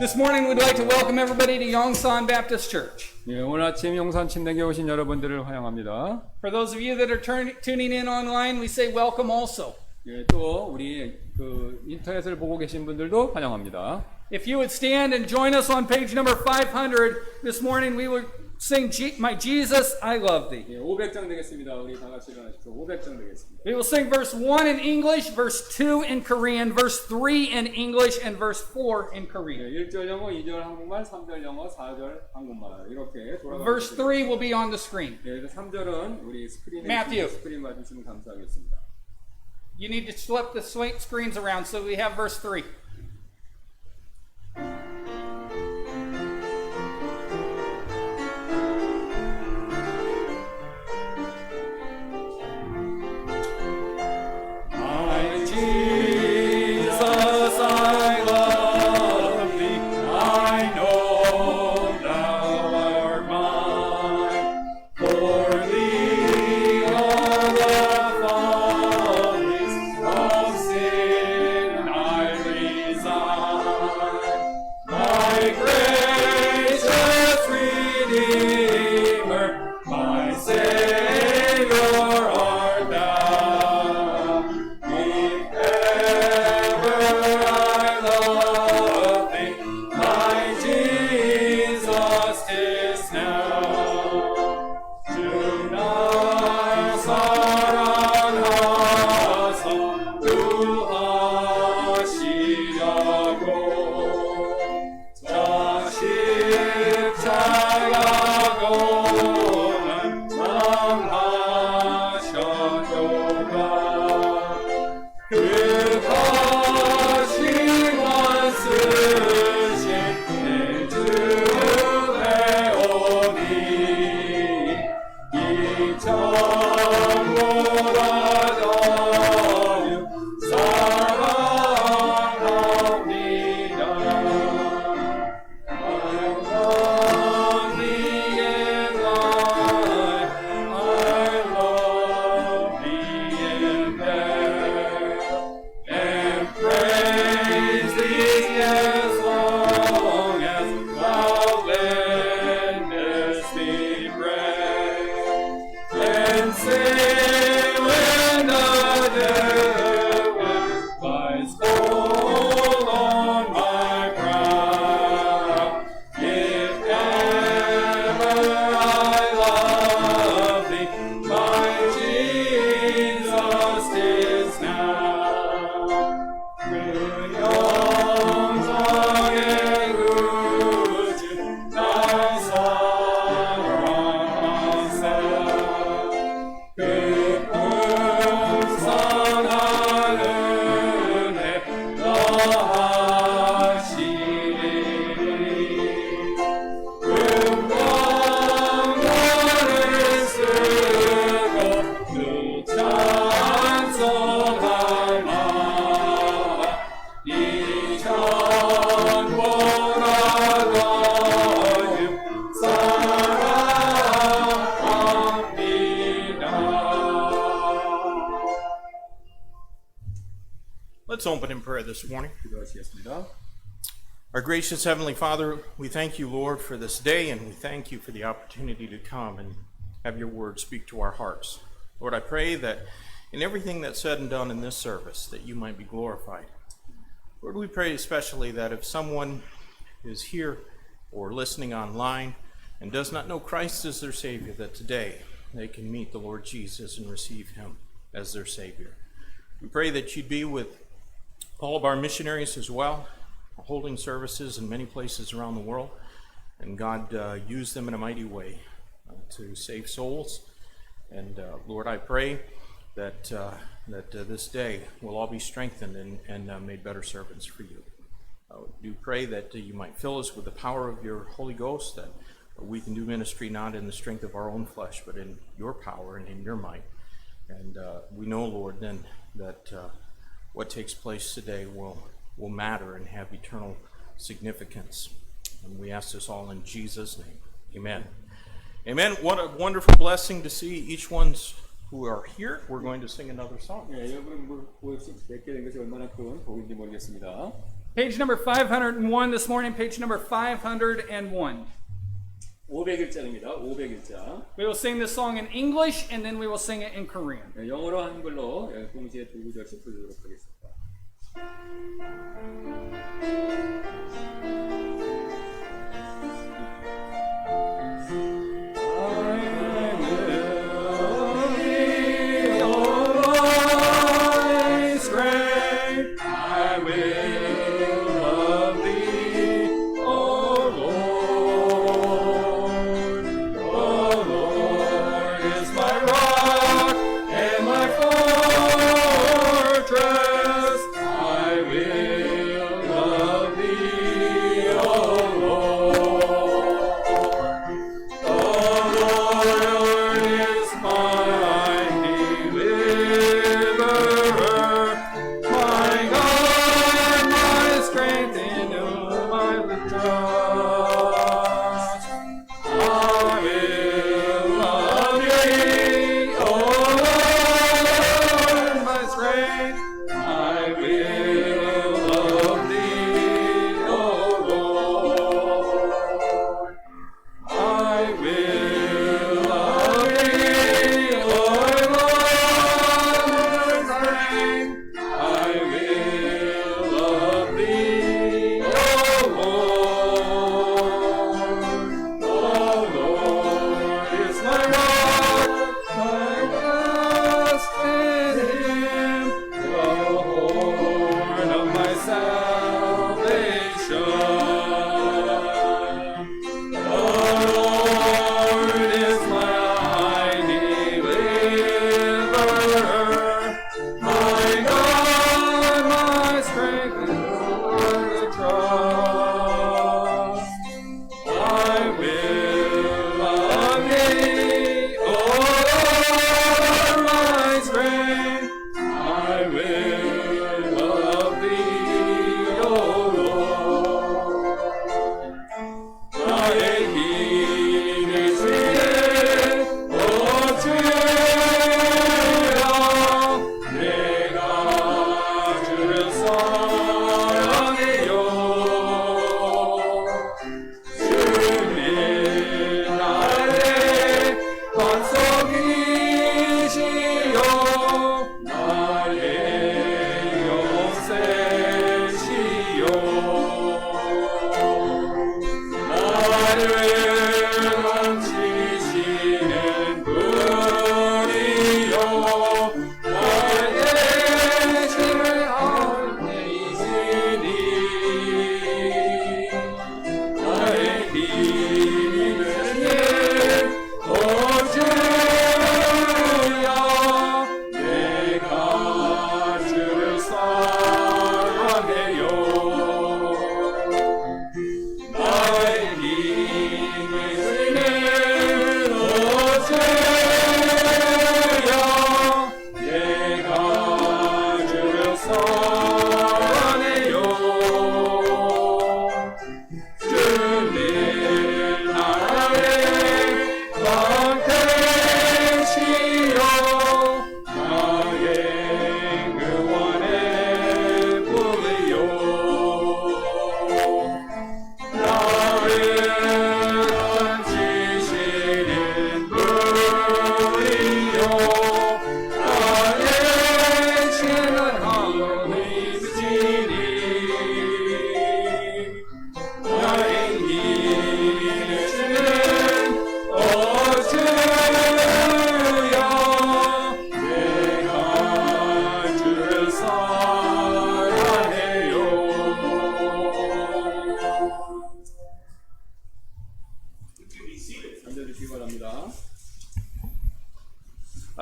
This morning we'd like to welcome everybody to Yongsan Baptist Church. 예, 오늘 아침 용산 침례교회 오신 여러분들을 환영합니다. For those of you that are tuning in online, we say welcome also. 예, 또 우리 인터넷을 보고 계신 분들도 환영합니다. If you would stand and join us on page number 500, this morning we will sing My Jesus, I Love Thee. 예, 500장 되겠습니다. 우리 다 같이 일어나십시오. 500장 되겠습니다. We will sing verse 1 in English, verse 2 in Korean, verse 3 in English, and verse 4 in 예, Korean. 1절 영어, 2절 한국말, 3절 영어, 4절 한국말 이렇게 돌아가면서 Verse 3 will be on the screen. 예, 3절은 우리 스크린에 Matthew. 스크린 봐주시면 감사하겠습니다. You need to flip the screens around so we have verse 3. Let's open in prayer this morning. 기도하시겠습니다. Our gracious Heavenly Father, we thank you, Lord, for this day, and we thank you for the opportunity to come and have your word speak to our hearts. Lord, I pray that in everything that's said and done in this service, that you might be glorified. Lord, we pray especially that if someone is here or listening online and does not know Christ as their Savior, that today they can meet the Lord Jesus and receive him as their Savior. We pray that you'd be with all of our missionaries as well, holding services in many places around the world, and God use them in a mighty way to save souls. And Lord, I pray that this day we'll all be strengthened and made better servants for you. Do pray that you might fill us with the power of your Holy Ghost, that we can do ministry not in the strength of our own flesh, but in your power and in your might. And we know, Lord, then that what takes place today will matter and have eternal significance. And we ask this all in Jesus' name. Amen. Amen. What a wonderful blessing to see each one's who are here. We're going to sing another song. 예, 여러분 뵙게 된 것이 얼마나 큰 복인지 모르겠습니다. Page number 501 this morning, page number 501. 500글자입니다. 500글자. We will sing this song in English and then we will sing it in Korean. 영어로 한글로 동시에 두 구절씩 부르도록 하겠습니다.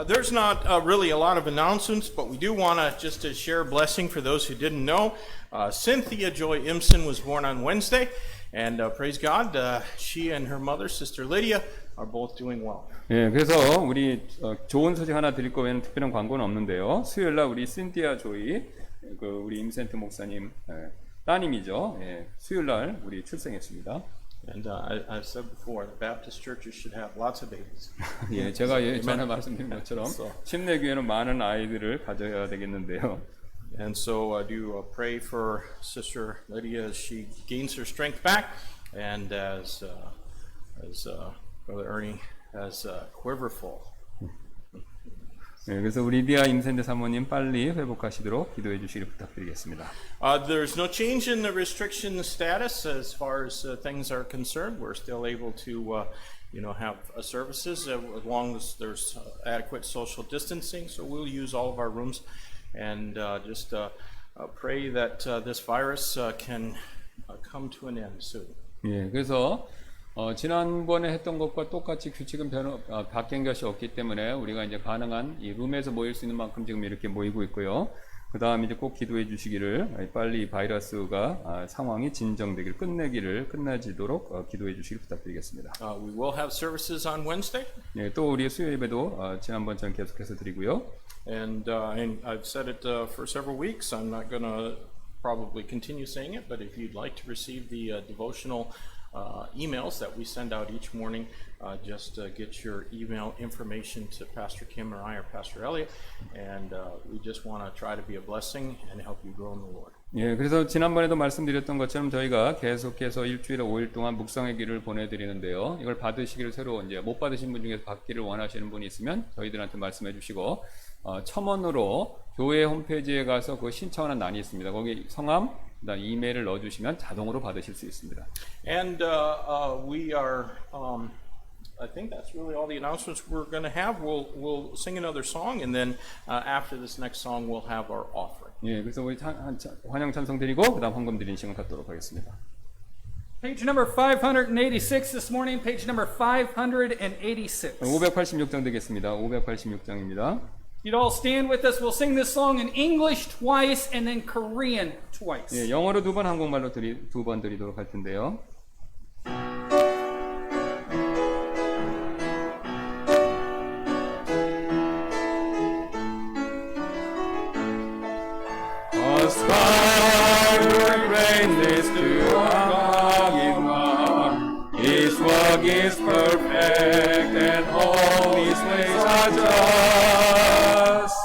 There's not really a lot of announcements, but we do want to just to share a blessing for those who didn't know. Cynthia Joy Imson was born on Wednesday, and praise God, she and her mother, Sister Lydia, are both doing well. 예, 그래서 우리 좋은 소식 하나 드릴 거 외에는 특별한 광고는 없는데요. 수요일 날 우리 신티아 조이, 우리 임센트 목사님 따님이죠. 예, 수요일 날 우리 출생했습니다. And I've said before, the Baptist churches should have lots of babies. 예, 제가 전에 말씀드린 것처럼 침례교회는 많은 아이들을 가져야 되겠는데요. And so I do pray for Sister Lydia as she gains her strength back, and as Brother Ernie has quiverful. 네, 그래서 우리 리디아 임센트 사모님 빨리 회복하시도록 기도해 주시길 부탁드리겠습니다. There's no change in the restriction status as far as things are concerned. We're still able to, have services as long as there's adequate social distancing. So we'll use all of our rooms, and just pray that this virus can come to an end soon. 예, 그래서 지난번에 했던 것과 똑같이 규칙은 바뀐 것이 없기 때문에 우리가 이제 가능한 이 룸에서 모일 수 있는 만큼 지금 이렇게 모이고 있고요. 그 다음 이제 꼭 기도해 주시기를 빨리 바이러스가 상황이 진정되기를 끝내지도록 기도해 주시길 부탁드리겠습니다. We will have services on Wednesday. 예, 또 우리 수요 예배도 지난번처럼 계속해서 드리고요. And I've said it for several weeks. I'm not going to probably continue saying it, but if you'd like to receive the devotional emails that we send out each morning, just get your email information to Pastor Kim or I or Pastor Elliot, and we just want to try to be a blessing and help you grow in the Lord. 예, 그래서 지난번에도 말씀드렸던 것처럼 저희가 계속해서 일주일에 5일 동안 묵상의 길을 보내드리는데요. 이걸 받으시기를 새로 이제 못 받으신 분 중에서 받기를 원하시는 분이 있으면 저희들한테 말씀해 주시고, 첨언으로 교회 홈페이지에 가서 그 신청하는欄이 있습니다. 거기 성함, 그다음 이메일을 넣어주시면 자동으로 받으실 수 있습니다. And we are, I think that's really all the announcements we're going to have. We'll sing another song, and then after this next song, we'll have our offering. 예, 그래서 우리 환영 찬송 드리고 그다음 헌금 드리는 시간 갖도록 하겠습니다. Page number 586 this morning, page number 586. 586장 되겠습니다. 586장입니다. You'd all stand with us. We'll sing this song in English twice and then Korean twice. 예, 영어로 2번, 한국말로 2번 드리도록 할 텐데요. A sky rainless to our God, His work is perfect and all His ways are just.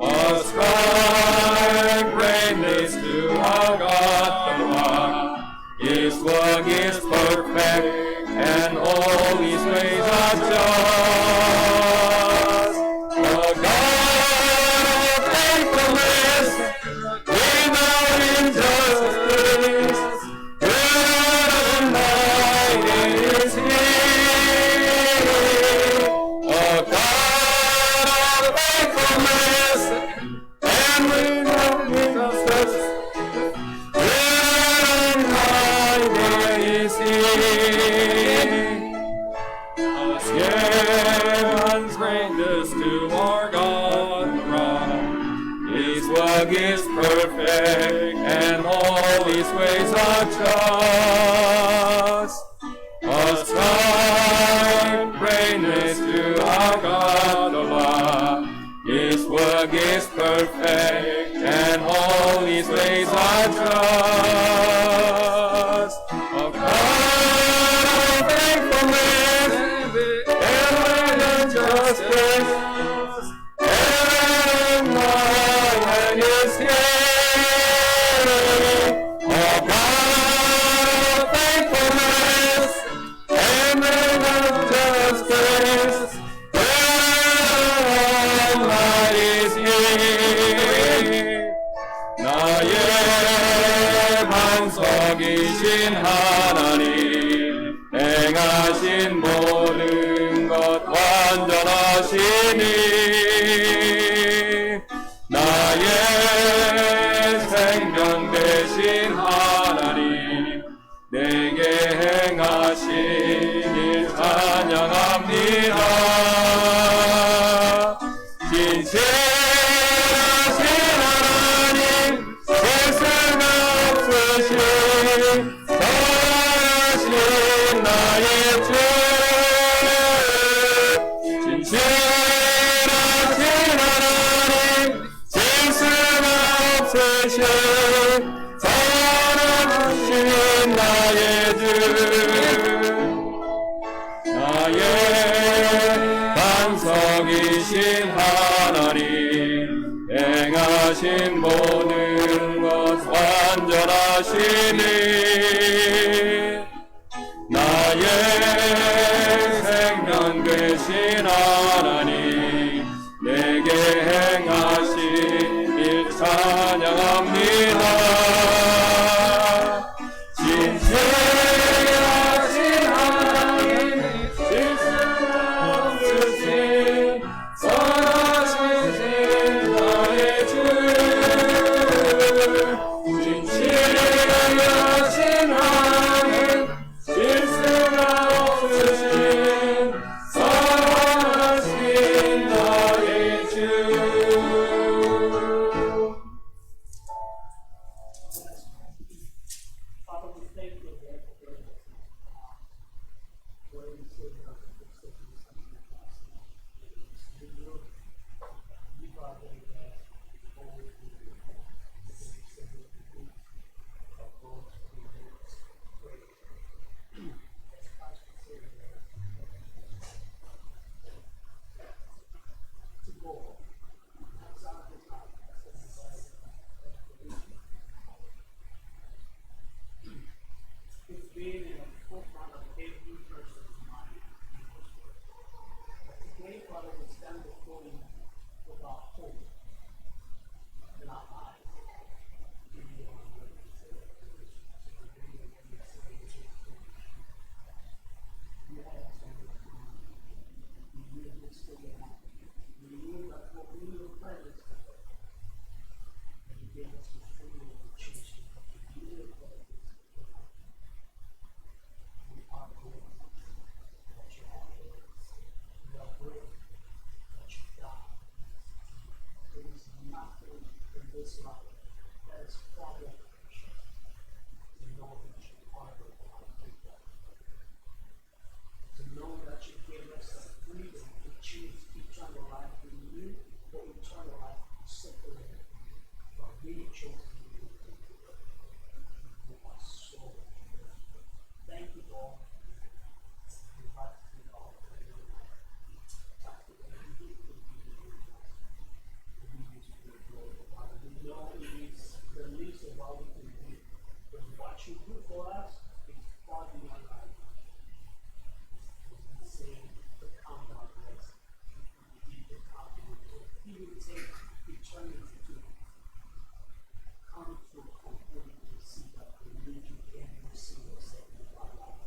A sky rainless to our God the One, His work is perfect and all His ways are just. A God of faithfulness, without injustice, good and mighty is He. A God of faithfulness and without injustice, good and mighty is He. Heaven's greatness to our God the Rock. His work is perfect and all His ways are just. Ascribe greatness to our God the Lord. His work is perfect and all His ways are just. A God of faithfulness and justice, and mine is He. A God of faithfulness and justice, and mine is He. 나의 반석이신 하나님, 행하신 모든 것 완전하시니, 나의 생명 되신 하나님, 내게 행하신 일 찬양합니다. 진실하신 하나님, 실수가 없으신 선하신 나의 주, 진실하신 하나님, 실수가 없으신 선하신 나의 주, 나의 반석이신 하나님, 행하 하신 모든 것 완전하시니 나의 생명 되신 하나님 내게 행하신 일 찬양합니다. 진실하신 하나님 질서 없으신 선하신 나의 주 진실하신 하나님 질서가 없으신 선하신 나의 주. Father, we thank you again for bringing us here. Lord, we say that our footsteps in this coming class. We know you are very bad. Always be with us. We say that the good of God will be great. As Christ would say there, to go outside the time, it's been in the forefront of every person's mind. But today, Father, we stand before you with our hope and our eyes. In you, our Lord and Savior, you have us on your mind. You knew this to your heart. You knew that what we were planning to do. And you gave us the freedom to choose you. You knew what it is. We are grateful that you have given us. We are grateful that you died. There is nothing in this life that is far more precious to know that you are the one who died. To know that you gave us the freedom to choose eternal life in you or eternal life separated from you. But we chose you. You are so good. Thank you, Lord. We like to be all for you. Thank you, Lord. We give you the we use for your glory, Father. We know it is the least of all we can do. But what you do for us is far beyond our life. We say the countdown blessing. We give the countdown. He will take eternity to come to a complete to see that we need you every single second of our life.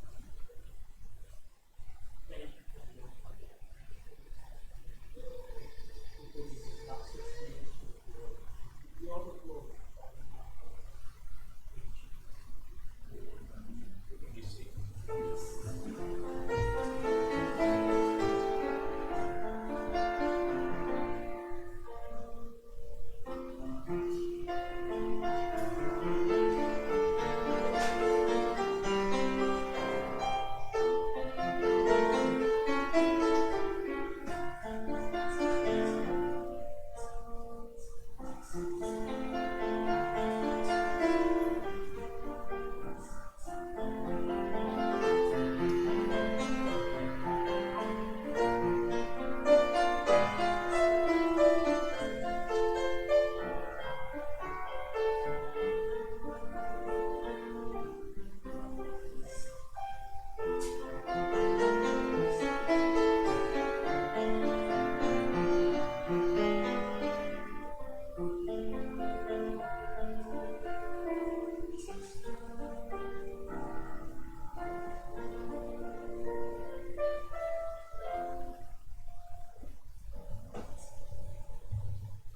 Thank you for your forgiveness. Because it is not such things to the glory. You are the glory, Father, in our heart. In Jesus' name.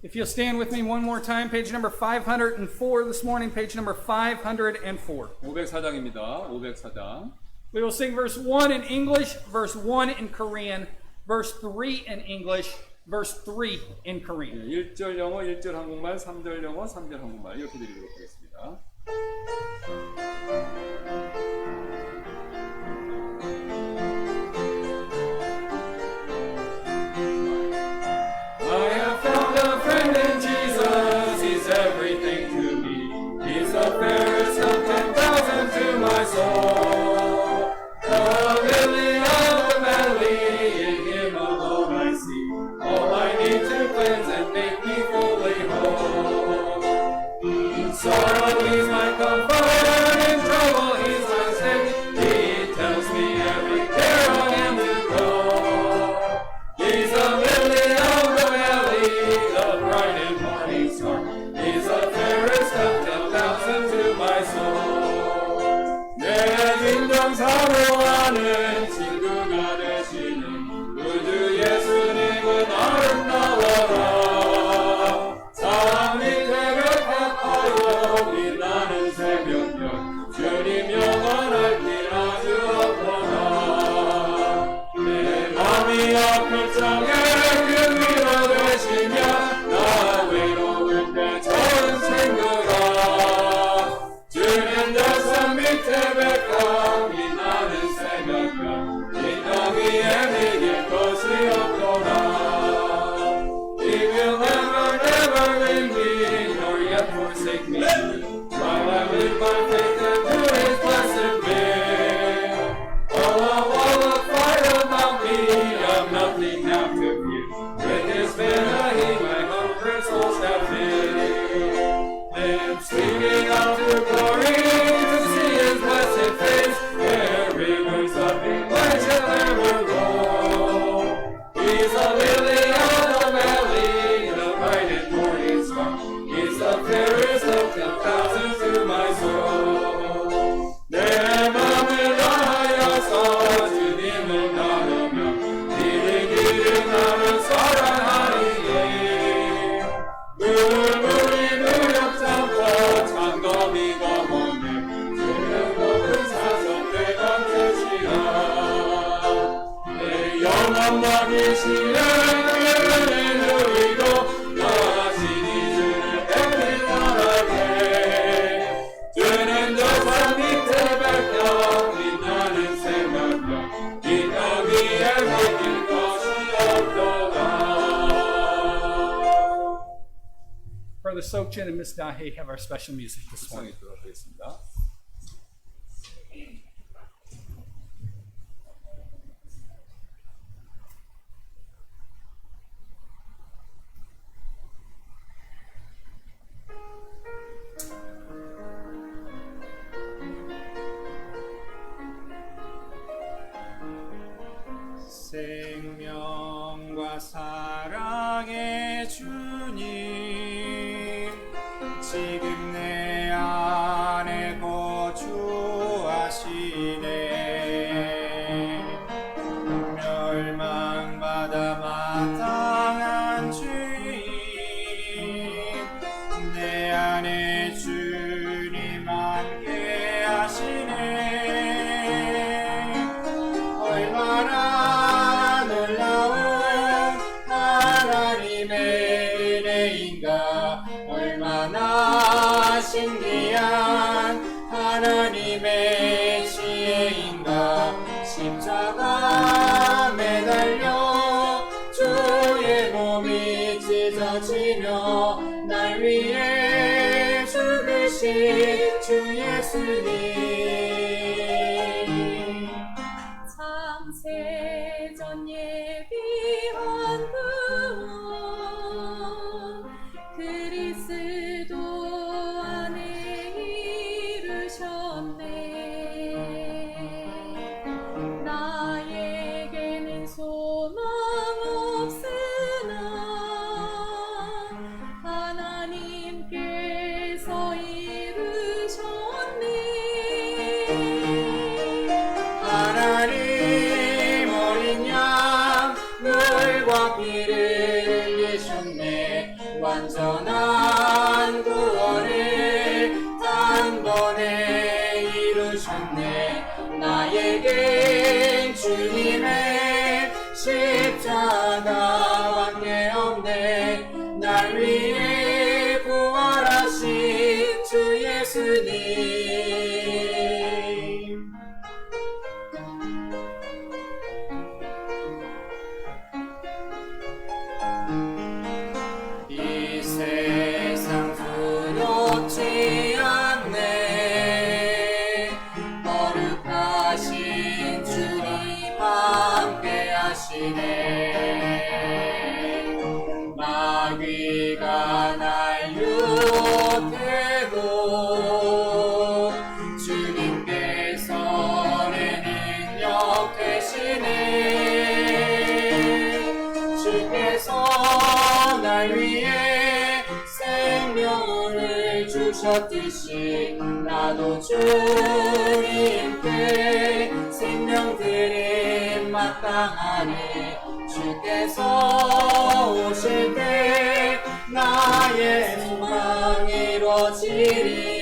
If you'll stand with me one more time, page number 504 this morning, page number 504. 504장입니다. 504장. We will sing verse 1 in English, verse 1 in Korean, verse 3 in English, verse 3 in Korean. 1절 영어, 1절 한국말, 3절 영어, 3절 한국말 이렇게 드리도록 하겠습니다. I have found a friend in Jesus, He's everything to me. He's the fairest of 10,000 to my soul. The lily of the valley, in Him alone I see. All I need to cleanse and make me fully whole. sorrow he's my comfort, in trouble he's my strength. He tells me every care on him to go. He's a lily of the valley, the bright and morning star. He's the fairest of 10,000 to my soul. 내 진정 사모하는 친구가 되시는 구주 예수님은 아름다워라. 빛나는 새벽별 주님 영원할 길 아주 없구나. 내 맘이 아플 적에 그 위로 되시며 나 외로울 때 좋은 친구가 주님 덕산 밑에 백합 빛나는 새벽별 이 땅 위에 이길 것이 없구나. He will never, never leave me nor yet forsake me. While I live by faith into His blessed will. All the fight about me, I've nothing now to fear. With His banner, He my hungry soul shall fill. Then sweeping out to glory to see His blessed face, where rivers of England shall ever roll. He's a lily of the valley, the bright and morning star. He's the fairest of 10,000 to my soul. 내 맘을 다하여서 주님을 나누며 이를 길을 나를 사랑하리에. 물이 누력잡고 장거리가 먼데 주는 높은 사선 내가 되시라. 내 영원 막이시는 은혜를 누리고 Brother Sokchin and Miss Dahe have our special music this morning. 수상이 들어가겠습니다. 생명과 사랑의 주님 지금 내 안에 거주하시네. 멸망받아 마땅한 죄인 내 안에 주님 함께 하시네. 얼마나 놀라운 하나님의 은혜인가. 얼마나 신기한 하나님의 지혜인가. 십자가 매달려 주의 몸이 찢어지며 날 위해 죽으신 주 예수님. 창세전 예비한 구원 그리스도 안에 이루셨네. 나에게는 소망 없으나 하나님께서 이루셨네. 하나님 어린 양 물과 피를 흘리셨네. 완전한 구원을 단번에 이루셨네. 나에겐 주님의 십자가밖에 없네. 날 위해 부활하신 주 예수님. 이 세상 두렵지 않네. 거룩하신 주님 함께 하시네. 마귀가 날 유혹해도 주셨듯이 나도 주님께 생명 드림 마땅하니 주께서 오실 때 나의 소망 이루어지리.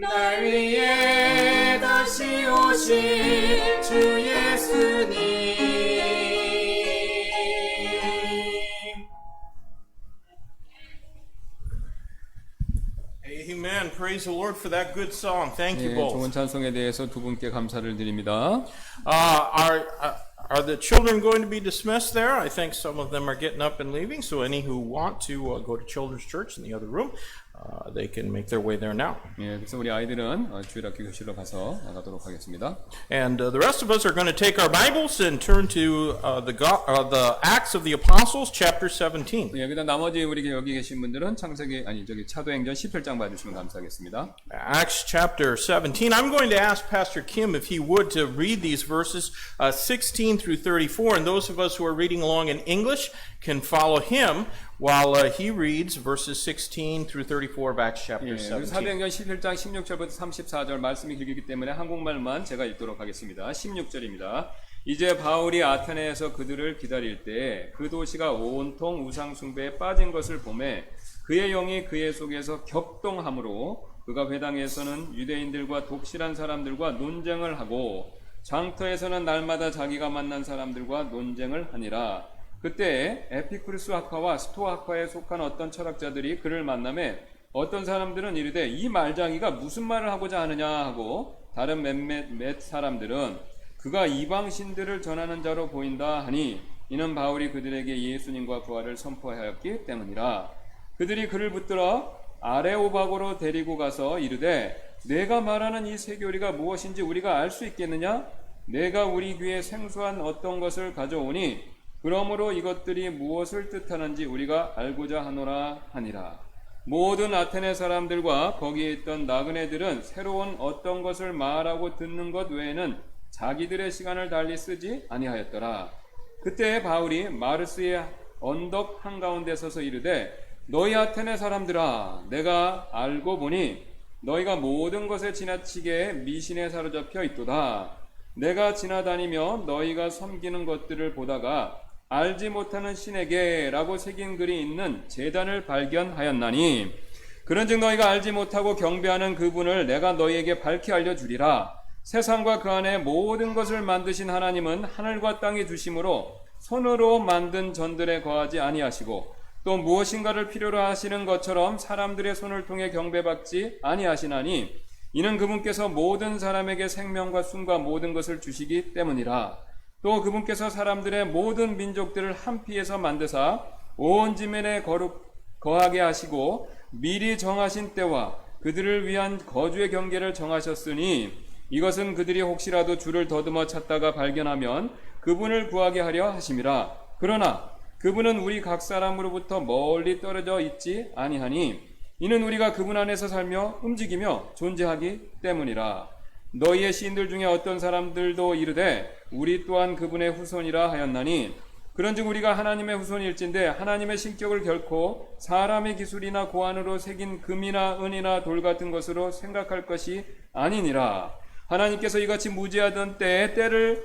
날 위해 다시 오실 주 예수님. Amen. Praise the Lord for that good song. Thank you 예, both. 좋은 찬송에 대해서 두 분께 감사를 드립니다. Are the children going to be dismissed there? I think some of them are getting up and leaving. So any who want to go to Children's Church in the other room, they can make their way there now. 예, 그래서 우리 아이들은 주일학교 교실로 가서 나가도록 하겠습니다. And the rest of us are going to take our Bibles and turn to the Acts of the Apostles, chapter 17. 예, 그다음 나머지 우리 여기 계신 분들은 차도행전 17장 봐주시면 감사하겠습니다. Acts chapter 17. I'm going to ask Pastor Kim if he would to read these verses 16 through 34, and those of us who are reading along in English can follow him while he reads verses 16 through 34 of Acts chapter 예, 17. 사도행전 11장 16절부터 34절 말씀이 길기 때문에 한국말만 제가 읽도록 하겠습니다. 16절입니다. 이제 바울이 아테네에서 그들을 기다릴 때 그 도시가 온통 우상 숭배에 빠진 것을 보매 그의 영이 그의 속에서 격동함으로 그가 회당에서는 유대인들과 독실한 사람들과 논쟁을 하고 장터에서는 날마다 자기가 만난 사람들과 논쟁을 하니라. 그때 에피쿠르스 학파와 스토아 학파에 속한 어떤 철학자들이 그를 만나매 어떤 사람들은 이르되 이 말장이가 무슨 말을 하고자 하느냐 하고 다른 몇몇 사람들은 그가 이방신들을 전하는 자로 보인다 하니 이는 바울이 그들에게 예수님과 부활을 선포하였기 때문이라. 그들이 그를 붙들어 아레오바고로 데리고 가서 이르되 내가 말하는 이 세교리가 무엇인지 우리가 알 수 있겠느냐? 내가 우리 귀에 생소한 어떤 것을 가져오니 그러므로 이것들이 무엇을 뜻하는지 우리가 알고자 하노라 하니라. 모든 아테네 사람들과 거기에 있던 나그네들은 새로운 어떤 것을 말하고 듣는 것 외에는 자기들의 시간을 달리 쓰지 아니하였더라. 그때 바울이 마르스의 언덕 한가운데 서서 이르되 너희 아테네 사람들아, 내가 알고 보니 너희가 모든 것에 지나치게 미신에 사로잡혀 있도다. 내가 지나다니며 너희가 섬기는 것들을 보다가 알지 못하는 신에게 라고 새긴 글이 있는 제단을 발견하였나니 그런즉 너희가 알지 못하고 경배하는 그분을 내가 너희에게 밝히 알려주리라. 세상과 그 안에 모든 것을 만드신 하나님은 하늘과 땅이 두심으로 손으로 만든 전들에 거하지 아니하시고 또 무엇인가를 필요로 하시는 것처럼 사람들의 손을 통해 경배받지 아니하시나니 이는 그분께서 모든 사람에게 생명과 숨과 모든 것을 주시기 때문이라. 또 그분께서 사람들의 모든 민족들을 한 피에서 만드사 온 지면에 거하게 하시고 미리 정하신 때와 그들을 위한 거주의 경계를 정하셨으니 이것은 그들이 혹시라도 주를 더듬어 찾다가 발견하면 그분을 구하게 하려 하심이라. 그러나 그분은 우리 각 사람으로부터 멀리 떨어져 있지 아니하니 이는 우리가 그분 안에서 살며 움직이며 존재하기 때문이라. 너희의 시인들 중에 어떤 사람들도 이르되 우리 또한 그분의 후손이라 하였나니 그런즉 우리가 하나님의 후손일진데 하나님의 신격을 결코 사람의 기술이나 고안으로 새긴 금이나 은이나 돌 같은 것으로 생각할 것이 아니니라. 하나님께서 이같이 무지하던 때를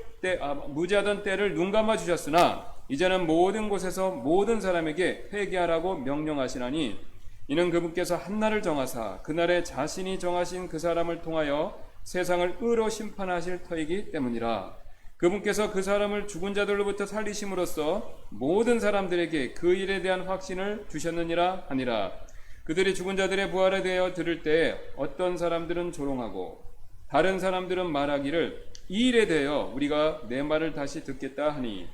눈 감아 주셨으나 이제는 모든 곳에서 모든 사람에게 회개하라고 명령하시나니 이는 그분께서 한날을 정하사 그날에 자신이 정하신 그 사람을 통하여 세상을 의로 심판하실 터이기 때문이라. 그분께서 그 사람을 죽은 자들로부터 살리심으로써 모든 사람들에게 그 일에 대한 확신을 주셨느니라 하니라. 그들이 죽은 자들의 부활에 대하여 들을 때 어떤 사람들은 조롱하고 다른 사람들은 말하기를 이 일에 대하여 우리가 내 말을 다시 듣겠다 하니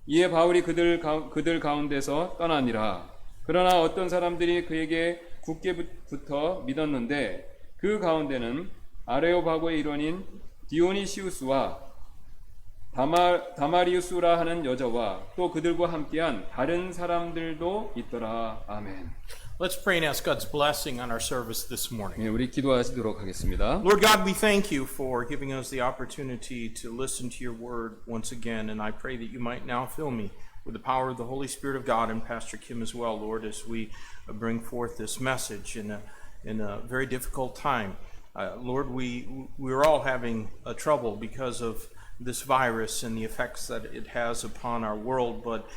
이에 바울이 그들 가운데서 떠나니라. 그러나 어떤 사람들이 그에게 굳게 붙어 믿었는데 그 가운데는 아레오바고의 일원인 디오니시우스와 다마리우스라 하는 여자와 또 그들과 함께한 다른 사람들도 있더라. 아멘. Let's pray and ask God's blessing on our service this morning. 예, 우리 기도하시도록 하겠습니다. Lord God, we thank you for giving us the opportunity to listen to your word once again, and I pray that you might now fill me with the power of the Holy Spirit of God and Pastor Kim as well, Lord, as we bring forth this message in a very difficult time. Lord, we're all having trouble because of this virus and the effects that it has upon our world, but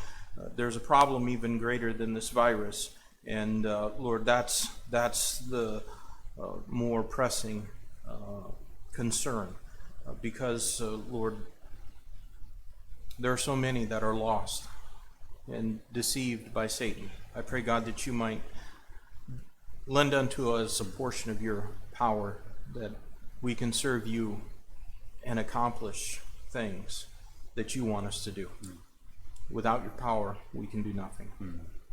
there's a problem even greater than this virus. And Lord, that's the more pressing concern because, Lord, there are so many that are lost and deceived by Satan. I pray, God, that you might lend unto us a portion of your power that we can serve you and accomplish things that you want us to do. Without your power, we can do nothing.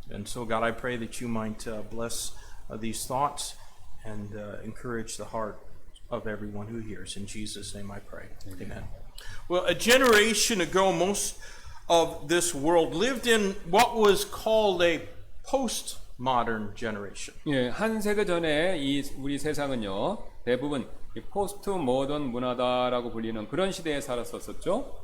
And so, God, I pray that you might bless these thoughts and encourage the heart of everyone who hears. In Jesus' name I pray. Amen. Well, a generation ago, most of this world lived in what was called a postmodern generation. 예, 한 세대 전에 우리 세상은요, 대부분 이 포스트 모던 문화다라고 불리는 그런 시대에 살았었죠.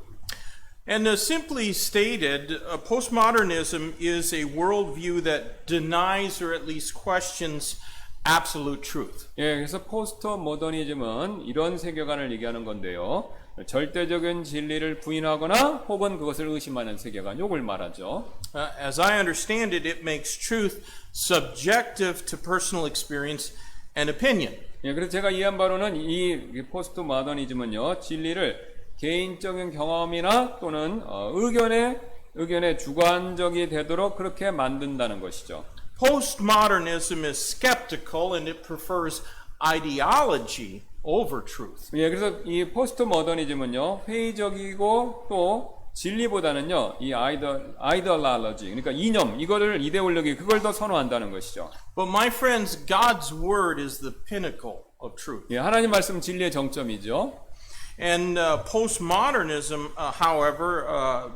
And simply stated, postmodernism is a worldview that denies or at least questions absolute truth. 예, 그래서 포스트 모더니즘은 이런 세계관을 얘기하는 건데요. 절대적인 진리를 부인하거나 혹은 그것을 의심하는 세계관, 요걸 말하죠. As I understand it, it makes truth subjective to personal experience and opinion. 예, 그래서 제가 이해한 바로는 이 포스트 모더니즘은요, 진리를 개인적인 경험이나 또는 의견의 주관적이 되도록 그렇게 만든다는 것이죠. Postmodernism is skeptical and it prefers ideology over truth. 예, 그래서 이 포스트 모더니즘은요, 회의적이고 또 진리보다는요, 이 아이디올로지, 그러니까 이념, 이데올로기, 그걸 더 선호한다는 것이죠. But my friends, God's word is the pinnacle of truth. 예, 하나님 말씀 진리의 정점이죠. And postmodernism, however,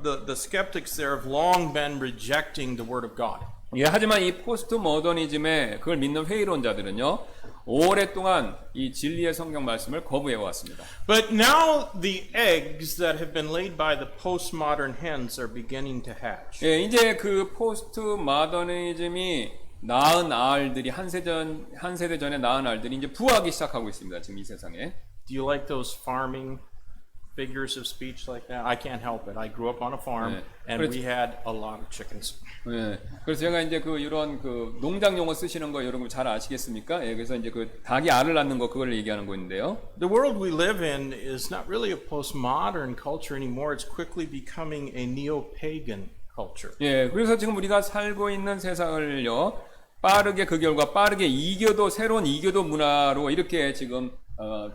the skeptics there have long been rejecting the word of God. 예, 하지만 이 포스트 모더니즘에 그걸 믿는 회의론자들은요, 오랫동안 이 진리의 성경 말씀을 거부해 왔습니다. But now the eggs that have been laid by the postmodern hens are beginning to hatch. 예, 이제 그 포스트 모더니즘이 낳은 알들이 한 세대 전에 낳은 알들이 이제 부화하기 시작하고 있습니다. 지금 이 세상에. Do you like those farming figures of speech like that? I can't help it. I grew up on a farm and we had a lot of chickens. 예. 그래서 제가 이제 이런 농장 용어 쓰시는 거 여러분 잘 아시겠습니까? 예, 그래서 이제 닭이 알을 낳는 거 그걸 얘기하는 거인데요. The world we live in is not really a postmodern culture anymore. It's quickly becoming a neo-pagan culture. 예, 그래서 지금 우리가 살고 있는 세상을요, 빠르게 이교도 새로운 이교도 문화로 이렇게 지금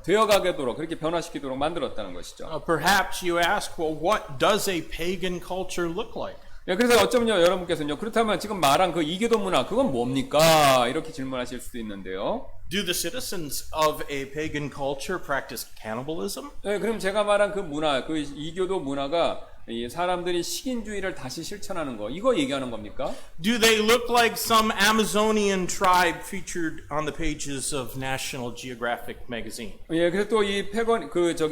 되어가게도록 그렇게 변화시키도록 만들었다는 것이죠. Perhaps you ask, well, what does a pagan culture look like? 예, 그래서 어쩌면요, 여러분께서는요, 그렇다면 지금 말한 그 이교도 문화, 그건 뭡니까? 이렇게 질문하실 수도 있는데요. Do the citizens of a pagan culture practice cannibalism? 예, 그럼 제가 말한 그 문화, 그 이교도 문화가 이 사람들이 식인주의를 다시 실천하는 거, 이거 얘기하는 겁니까? Do they look like some Amazonian tribe featured on the pages of National Geographic magazine? 예, 그래서 또 이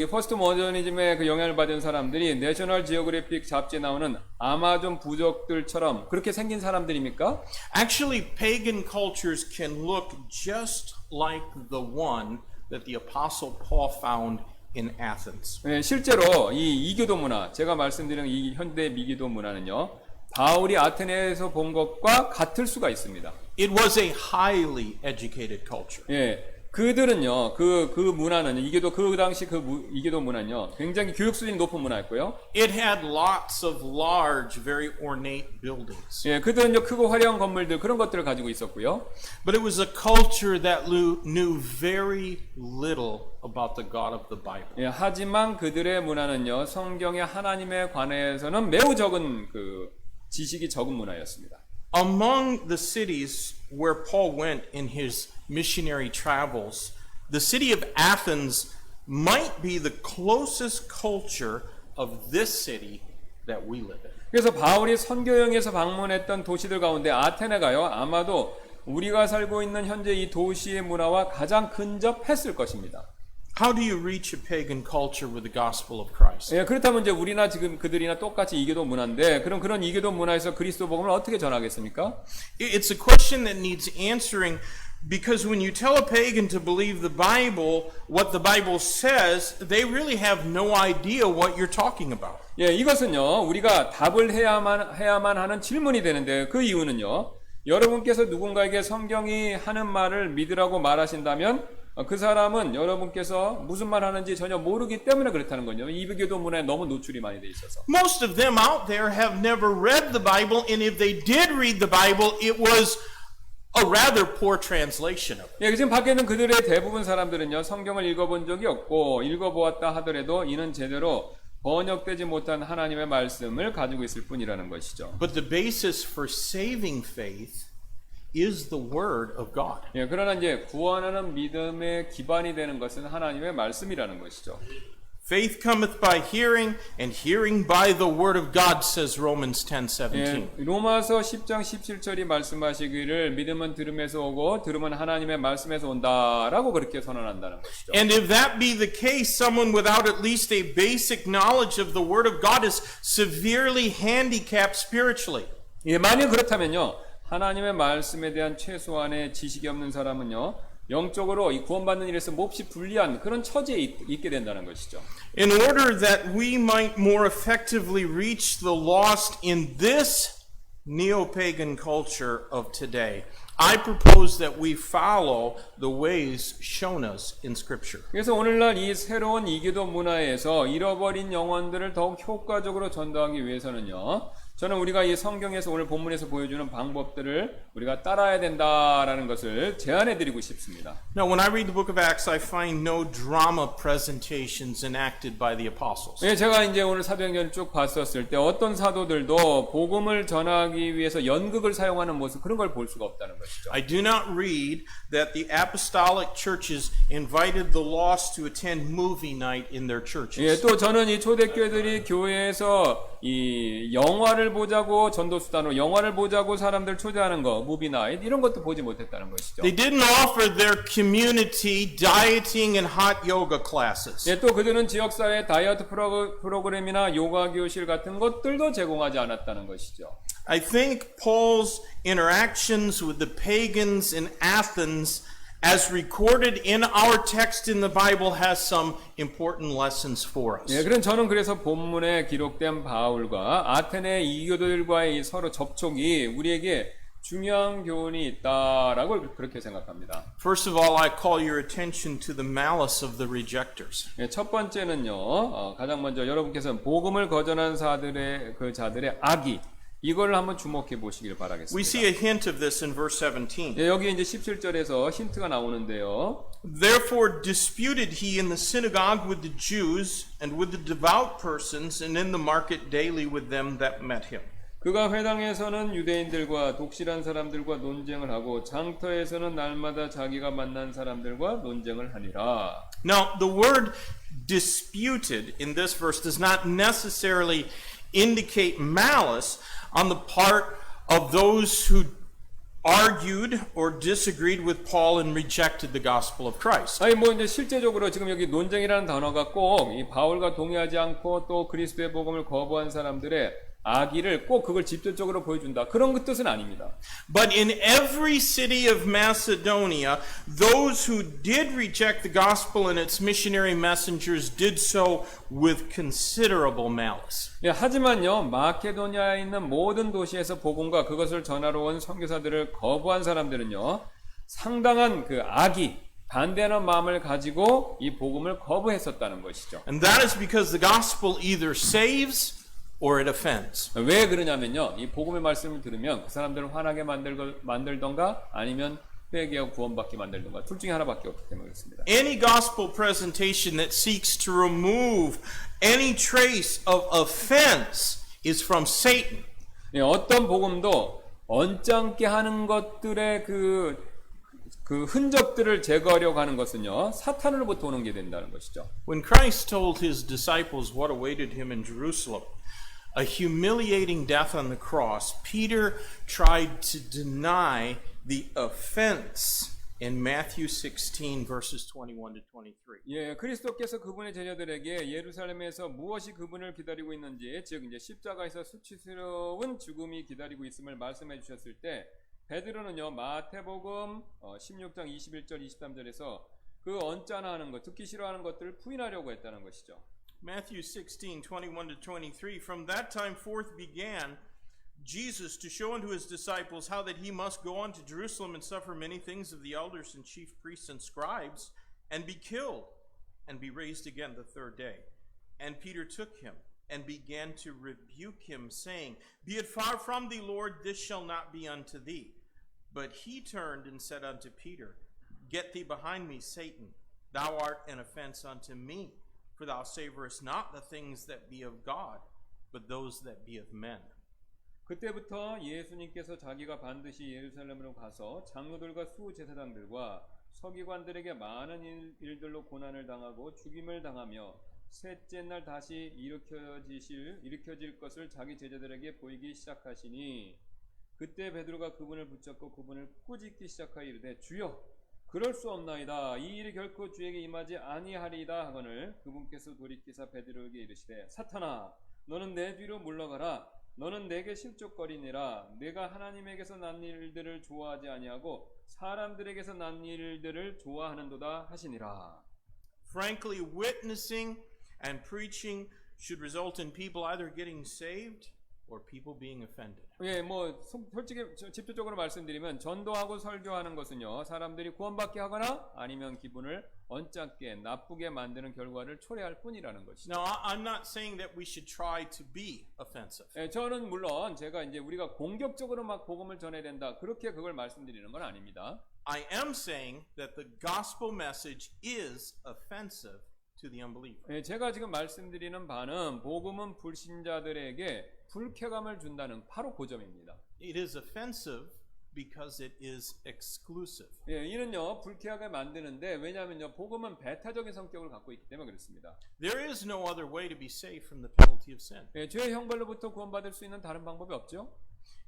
퍼스트 모더니즘의 그 영향을 받은 사람들이 내셔널 지오그래픽 잡지에 나오는 아마존 부족들처럼 그렇게 생긴 사람들입니까? Actually, pagan cultures can look just like the one that the Apostle Paul found in Athens. 예, 실제로 이 이교도 문화, 제가 말씀드린 이 현대 미교도 문화는요, 바울이 아테네에서 본 것과 같을 수가 있습니다. It was a highly educated culture. 예, 그들은요, 그 문화는 이교도 그 당시 이교도 문화는요, 굉장히 교육 수준이 높은 문화였고요. It had lots of large, very ornate buildings. 예, 그들은요, 크고 화려한 건물들 그런 것들을 가지고 있었고요. But it was a culture that knew very little about the God of the Bible. 예, 하지만 그들의 문화는요, 성경의 하나님에 관해서는 매우 적은 지식이 적은 문화였습니다. Among the cities where Paul went in his missionary travels, the city of Athens might be the closest culture of this city that we live in. 그래서 바울이 선교여행에서 방문했던 도시들 가운데 아테네가요, 아마도 우리가 살고 있는 현재 이 도시의 문화와 가장 근접했을 것입니다. How do you reach a pagan culture with the gospel of Christ? 예, 그렇다면 이제 우리나 지금 그들이나 똑같이 이교도 문화인데 그럼 그런 이교도 문화에서 그리스도 복음을 어떻게 전하겠습니까? It's a question that needs answering because when you tell a pagan to believe the Bible, what the Bible says, they really have no idea what you're talking about. 예, 이것은요, 우리가 답을 해야만 하는 질문이 되는데 그 이유는요, 여러분께서 누군가에게 성경이 하는 말을 믿으라고 말하신다면 그 사람은 여러분께서 무슨 말 하는지 전혀 모르기 때문에 그렇다는 거죠. 이교도 문화에 너무 노출이 많이 돼 있어서. Most of them out there have never read the Bible, and if they did read the Bible, it was a rather poor translation of it. 예, 지금 밖에 있는 그들의 대부분 사람들은요, 성경을 읽어본 적이 없고 읽어보았다 하더라도 이는 제대로 번역되지 못한 하나님의 말씀을 가지고 있을 뿐이라는 것이죠. But the basis for saving faith is the word of God. 예, 그러나 이제 구원하는 믿음의 기반이 되는 것은 하나님의 말씀이라는 것이죠. Faith cometh by hearing, and hearing by the word of God, says Romans 10:17. 예, 로마서 10장 17절이 말씀하시기를 믿음은 들음에서 오고 들음은 하나님의 말씀에서 온다라고 그렇게 선언한다는 것이죠. And if that be the case, someone without at least a basic knowledge of the word of God is severely handicapped spiritually. 예, 만약 그렇다면요, 하나님의 말씀에 대한 최소한의 지식이 없는 사람은요, 영적으로 이 구원받는 일에서 몹시 불리한 그런 처지에 있게 된다는 것이죠. In order that we might more effectively reach the lost in this neo-pagan culture of today, I propose that we follow the ways shown us in Scripture. 그래서 오늘날 이 새로운 이교도 문화에서 잃어버린 영혼들을 더욱 효과적으로 전도하기 위해서는요, 저는 우리가 이 성경에서 오늘 본문에서 보여주는 방법들을 우리가 따라야 된다라는 것을 제안해 드리고 싶습니다. Now, when I read the book of Acts, I find no drama presentations enacted by the apostles. 예, 제가 이제 오늘 사도행전을 쭉 봤었을 때 어떤 사도들도 복음을 전하기 위해서 연극을 사용하는 모습 그런 걸 볼 수가 없다는 것이죠. I do not read that the apostolic churches invited the lost to attend movie night in their churches. 예, 또 저는 이 초대교회들이 교회에서 이 영화를 보자고 전도수단으로 영화를 보자고 사람들 초대하는 거, 무비나잇 이런 것도 보지 못했다는 것이죠. They didn't offer their community dieting and hot yoga classes. 예, 또 그들은 지역사회 다이어트 프로그램이나 요가 교실 같은 것들도 제공하지 않았다는 것이죠. I think Paul's interactions with the pagans in Athens, as recorded in our text in the Bible, has some important lessons for us. 예, 그럼 저는 그래서 본문에 기록된 바울과 아테네 이교도들과의 서로 접촉이 우리에게 중요한 교훈이 있다라고 그렇게 생각합니다. First of all, I call your attention to the malice of the rejectors. 예, 첫 번째는요, 가장 먼저 여러분께서는 복음을 거절한 자들의 악이 이걸 한번 주목해 보시길 We 바라겠습니다. see a hint of this in verse 17. 예, 여기 이제 17절에서 힌트가 나오는데요. Therefore disputed he in the synagogue with the Jews and with the devout persons and in the market daily with them that met him. 그가 회당에서는 유대인들과 독실한 사람들과 논쟁을 하고 장터에서는 날마다 자기가 만난 사람들과 논쟁을 하니라. Now, the word disputed in this verse does not necessarily indicate malice on the part of those who argued or disagreed with Paul and rejected the gospel of Christ. 아니 뭐 이제 실제적으로 지금 여기 논쟁이라는 단어가 꼭 이 바울과 동의하지 않고 또 그리스도의 복음을 거부한 사람들의 악의를 꼭 그걸 직접적으로 보여준다. 그런 그 뜻은 아닙니다. But in every city of Macedonia, those who did reject the gospel and its missionary messengers did so with considerable malice. 예, 하지만요, 마케도니아에 있는 모든 도시에서 복음과 그것을 전하러 온 선교사들을 거부한 사람들은요, 상당한 그 악의, 반대하는 마음을 가지고 이 복음을 거부했었다는 것이죠. And that is because the gospel either saves or it offends. 왜 그러냐면요, 이 복음의 말씀을 들으면 그 사람들을 화나게 만들던가 아니면 회개하고 구원받게 만들던가 둘 중에 하나밖에 없기 때문에 그렇습니다. Any gospel presentation that seeks to remove any trace of offense is from Satan. 예, 어떤 복음도 언짢게 하는 것들의 그 흔적들을 제거하려고 하는 것은요, 사탄으로부터 오는 게 된다는 것이죠. When Christ told his disciples what awaited him in Jerusalem, a humiliating death on the cross, Peter tried to deny the offense in Matthew 16, verses 21 to 23. 예, 그리스도께서 그분의 제자들에게 예루살렘에서 무엇이 그분을 기다리고 있는지, 즉 이제 십자가에서 수치스러운 죽음이 기다리고 있음을 말씀해 주셨을 때 베드로는요 마태복음 16장 21절 23절에서 그 언짢아 하는 것, 듣기 싫어하는 것들을 부인하려고 했다는 것이죠. Matthew 16, 21 to 23. From that time forth began Jesus to show unto his disciples how that he must go on to Jerusalem and suffer many things of the elders and chief priests and scribes, and be killed, and be raised again the third day. And Peter took him, and began to rebuke him, saying, Be it far from thee, Lord, this shall not be unto thee. But he turned and said unto Peter, Get thee behind me, Satan. Thou art an offense unto me, for thou savorest not the things that be of God, but those that be of men. 그때부터 예수님께서 자기가 반드시 예루살렘으로 가서 장로들과 수제사장들과 서기관들에게 많은 일들로 고난을 당하고 죽임을 당하며 셋째 날 다시 일으켜질 것을 자기 제자들에게 보이기 시작하시니 그때 베드로가 그분을 붙잡고 그분을 꾸짖기 시작하여 이르되 주여 그럴 수 없나이다. 이 일이 결코 주에게 임하지 아니하리이다 하거늘 그분께서 돌이키사 베드로에게 이르시되 사탄아 너는 내 뒤로 물러가라. 너는 내게 실족거리니라. 내가 하나님에게서 난 일들을 좋아하지 아니하고 사람들에게서 난 일들을 좋아하는도다 하시니라. Frankly, witnessing and preaching should result in people either getting saved or people being offended. 예, 뭐 솔직히 집중적으로 말씀드리면 전도하고 설교하는 것은요 사람들이 구원받게 하거나 아니면 기분을 언짢게 나쁘게 만드는 결과를 초래할 뿐이라는 것이죠. Now, I'm not saying that we should try to be offensive. 예, 저는 물론 제가 이제 우리가 공격적으로 막 복음을 전해야 된다 그렇게 그걸 말씀드리는 건 아닙니다. I am saying that the gospel message is offensive to the unbeliever. 예, 제가 지금 말씀드리는 바는 복음은 불신자들에게 불쾌감을 준다는 바로 그 점입니다. It is offensive because it is exclusive. 예, 이는요 불쾌하게 만드는데 왜냐하면요 복음은 배타적인 성격을 갖고 있기 때문에 그렇습니다. There is no other way to be saved from the penalty of sin. 예, 죄의 형벌로부터 구원받을 수 있는 다른 방법이 없죠.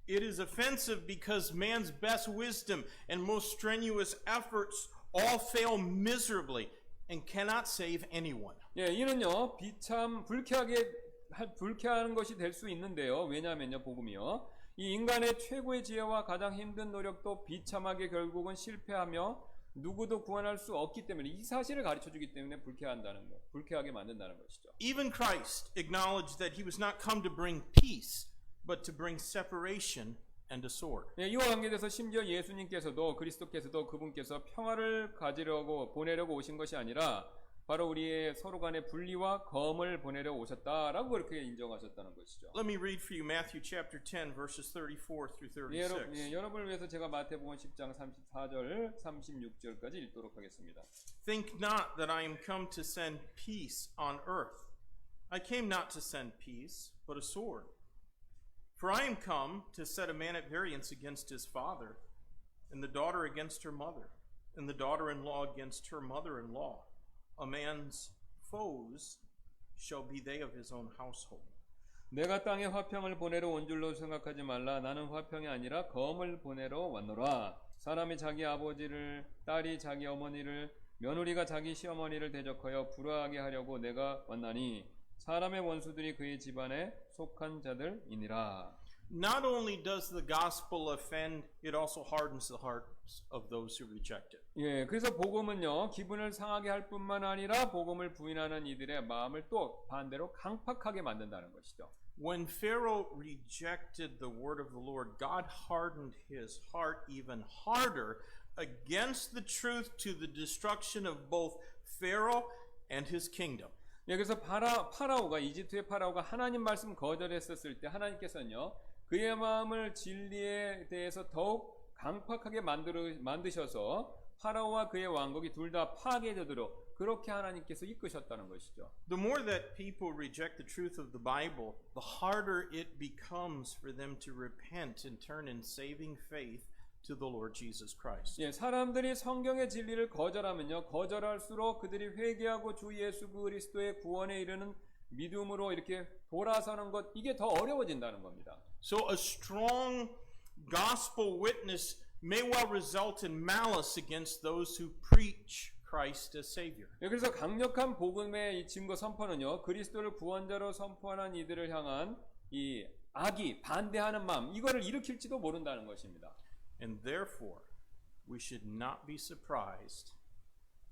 It is offensive because man's best wisdom and most strenuous efforts all fail miserably and cannot save anyone. 예, 이는요 비참 불쾌하는 것이 될 수 있는데요. 왜냐하면요 복음이요 이 인간의 최고의 지혜와 가장 힘든 노력도 비참하게 결국은 실패하며 누구도 구원할 수 없기 때문에 이 사실을 가르쳐주기 때문에 불쾌하게 만든다는 것이죠. Even Christ acknowledged that he was not come to bring peace, but to bring separation and a sword. 예, 이와 관계돼서 심지어 예수님께서도 그리스도께서도 그분께서 평화를 보내려고 오신 것이 아니라 바로 우리의 서로 간의 분리와 검을 보내려 오셨다라고 그렇게 인정하셨다는 것이죠. Let me read for you Matthew chapter 10 verses 34 through 36. 여러분을 위해서 제가 마태복음 10장 34절 36절까지 읽도록 하겠습니다. Think not that I am come to send peace on earth. I came not to send peace, but a sword. For I am come to set a man at variance against his father, and the daughter against her mother, and the daughter-in-law against her mother-in-law. A man's foes shall be they of his own household. 내가 땅에 화평을 보내러 온 줄로 생각하지 말라. 나는 화평이 아니라 검을 보내러 왔노라. 사람이 자기 아버지를, 딸이 자기 어머니를, 며느리가 자기 시어머니를 대적하여 불화하게 하려고 내가 왔나니 사람의 원수들이 그의 집안에 속한 자들이니라. Not only does the gospel offend, it also hardens the hearts of those who reject it. 예, 그래서 복음은요 기분을 상하게 할 뿐만 아니라 복음을 부인하는 이들의 마음을 또 반대로 강팍하게 만든다는 것이죠. When Pharaoh rejected the word of the Lord, God hardened his heart even harder against the truth to the destruction of both Pharaoh and his kingdom. 예, 그래서 파라오가 이집트의 파라오가 하나님 말씀 거절했었을 때 하나님께서는요 그의 마음을 진리에 대해서 더욱 강팍하게 만드셔서 파라오와 그의 왕국이 둘 다 파괴되도록 그렇게 하나님께서 이끄셨다는 것이죠. The more that people reject the truth of the Bible, the harder it becomes for them to repent and turn in saving faith to the Lord Jesus Christ. 예, 사람들이 성경의 진리를 거절하면요 거절할수록 그들이 회개하고 주 예수 그리스도의 구원에 이르는 믿음으로 이렇게 돌아서는 것 이게 더 어려워진다는 겁니다. So a strong gospel witness may well result in malice against those who preach Christ as Savior. 예, 그래서 강력한 복음의 이 증거 선포는요, 그리스도를 구원자로 선포하는 이들을 향한 이 악이 반대하는 마음, 이거를 일으킬지도 모른다는 것입니다. And therefore, we should not be surprised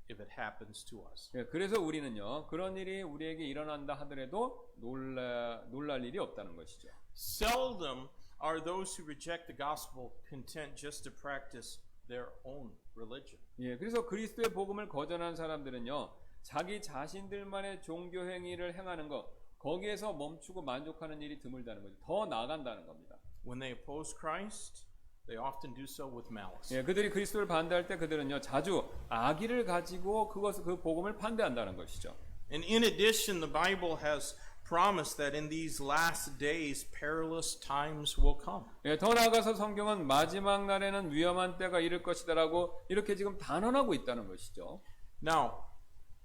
if it happens to us. 예, 그래서 우리는요, 그런 일이 우리에게 일어난다 하더라도 놀랄 일이 없다는 것이죠. Seldom are those who reject the gospel content just to practice their own religion. 예, 그래서 그리스도의 복음을 거절한 사람들은요, 자기 자신들만의 종교 행위를 행하는 것, 거기에서 멈추고 만족하는 일이 드물다는 거죠. 더 나아간다는 겁니다. When they oppose Christ, they often do so with malice. 예, 그들이 그리스도를 반대할 때 그들은요, 자주 악의를 가지고 그 복음을 반대한다는 것이죠. And in addition, the Bible has promised that in these last days perilous times will come. 예, 더 나아가서 성경은 마지막 날에는 위험한 때가 이를 것이다라고 이렇게 지금 단언하고 있다는 것이죠. Now,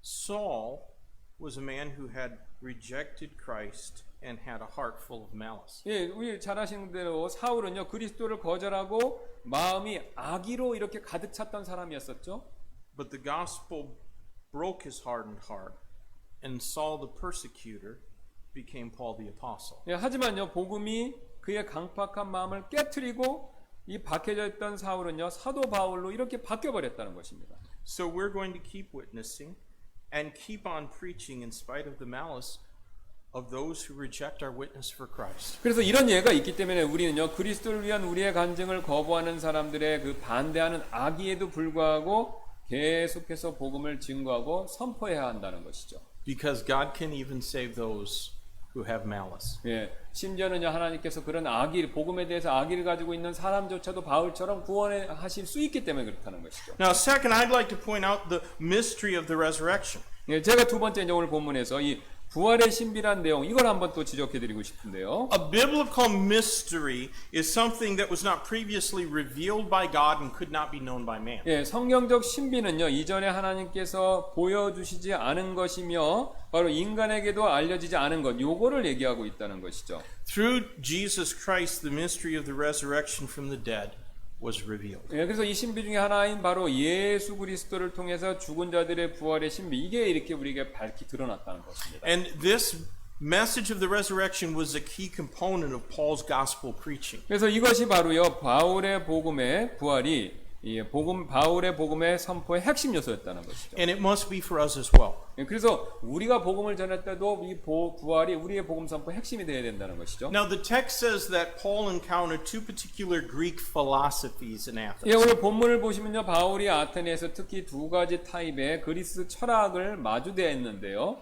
Saul was a man who had rejected Christ and had a heart full of malice. 예, 우리 잘 아시는 대로 사울은요, 그리스도를 거절하고 마음이 악의로 이렇게 가득 찼던 사람이었었죠. But the gospel broke his hardened heart, and Saul the persecutor became Paul the apostle. 예, 하지만요, 복음이 그의 강팍한 마음을 깨트리고 이 박해져 있던 사울은요, 사도 바울로 이렇게 바뀌어버렸다는 것입니다. So we're going to keep witnessing and keep on preaching in spite of the malice of those who reject our witness for Christ. 그래서 이런 예가 있기 때문에 우리는요, 그리스도를 위한 우리의 간증을 거부하는 사람들의 그 반대하는 악의에도 불구하고 계속해서 복음을 증거하고 선포해야 한다는 것이죠. Because God can even save those who have malice. 예, 심지어는요, 하나님께서 그런 악의, 복음에 대해서 악의를 가지고 있는 사람조차도 바울처럼 구원하실 수 있기 때문에 그렇다는 것이죠. Now, second, I'd like to point out the mystery of the resurrection. 예, 제가 두 번째 이제 오늘 본문에서 이 부활의 신비란 내용, 이걸 한번 또 지적해드리고 싶은데요. A biblical mystery is something that was not previously revealed by God and could not be known by man. 예, 성경적 신비는요, 이전에 하나님께서 보여주시지 않은 것이며 바로 인간에게도 알려지지 않은 것, 요거를 얘기하고 있다는 것이죠. Through Jesus Christ, the mystery of the resurrection from the dead was revealed. 예, 그래서 이 신비 중에 하나인 바로 예수 그리스도를 통해서 죽은 자들의 부활의 신비, 이게 이렇게 우리에게 밝히 드러났다는 것입니다. And this message of the resurrection was a key component of Paul's gospel preaching. 그래서 이것이 바로요, 바울의 복음의 부활이 바울의 복음의 선포의 핵심 요소였다는 것이죠. And it must be for us as well. 예, 그래서 우리가 복음을 전할 때도 이 부활이 우리의 복음 선포의 핵심이 되어야 된다는 것이죠. Now the text says that Paul encountered two particular Greek philosophies in Athens. 예, 오늘 본문을 보시면요, 바울이 아테네에서 특히 두 가지 타입의 그리스 철학을 마주대했는데요.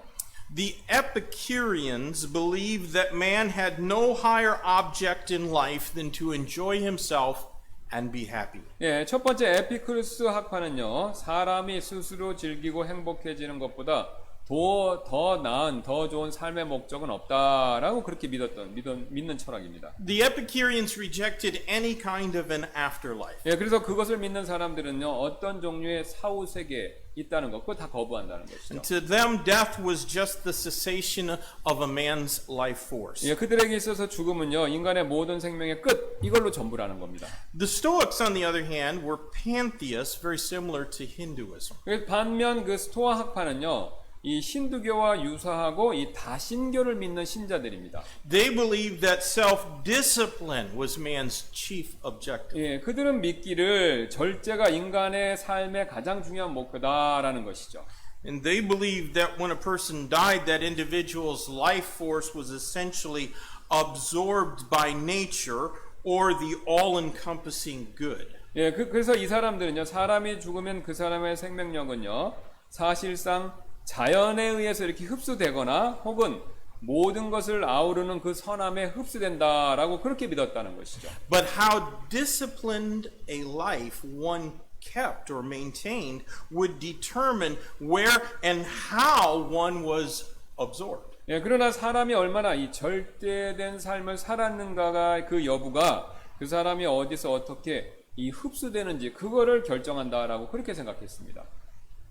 The Epicureans believed that man had no higher object in life than to enjoy himself and be happy. 예, 첫 번째 에피쿠르스 학파는요, 사람이 스스로 즐기고 행복해지는 것보다 더 나은, 더 좋은 삶의 목적은 없다라고 그렇게 믿는 철학입니다. The Epicureans rejected any kind of an afterlife. 예, 그래서 그것을 믿는 사람들은요, 어떤 종류의 사후 세계에 있다는 것, 그거 다 거부한다는 것이죠. And to them, death was just the cessation of a man's life force. 예, 그들에게 있어서 죽음은요, 인간의 모든 생명의 끝, 이걸로 전부라는 겁니다. The Stoics, on the other hand, were pantheists, very similar to Hinduism. 반면 그 스토아 학파는요, 이 힌두교와 유사하고 이 다신교를 믿는 신자들입니다. They believed that self-discipline was man's chief objective. 예, 그들은 믿기를 절제가 인간의 삶의 가장 중요한 목표다라는 것이죠. And they believed that when a person died, that individual's life force was essentially absorbed by nature or the all-encompassing good. 예, 그래서 이 사람들은요, 사람이 죽으면 그 사람의 생명력은요, 사실상 자연에 의해서 이렇게 흡수되거나 혹은 모든 것을 아우르는 그 선함에 흡수된다라고 그렇게 믿었다는 것이죠. But how disciplined a life one kept or maintained would determine where and how one was absorbed. 예, 그러나 사람이 얼마나 이 절제된 삶을 살았는가가 그 여부가 그 사람이 어디서 어떻게 이 흡수되는지 그거를 결정한다라고 그렇게 생각했습니다.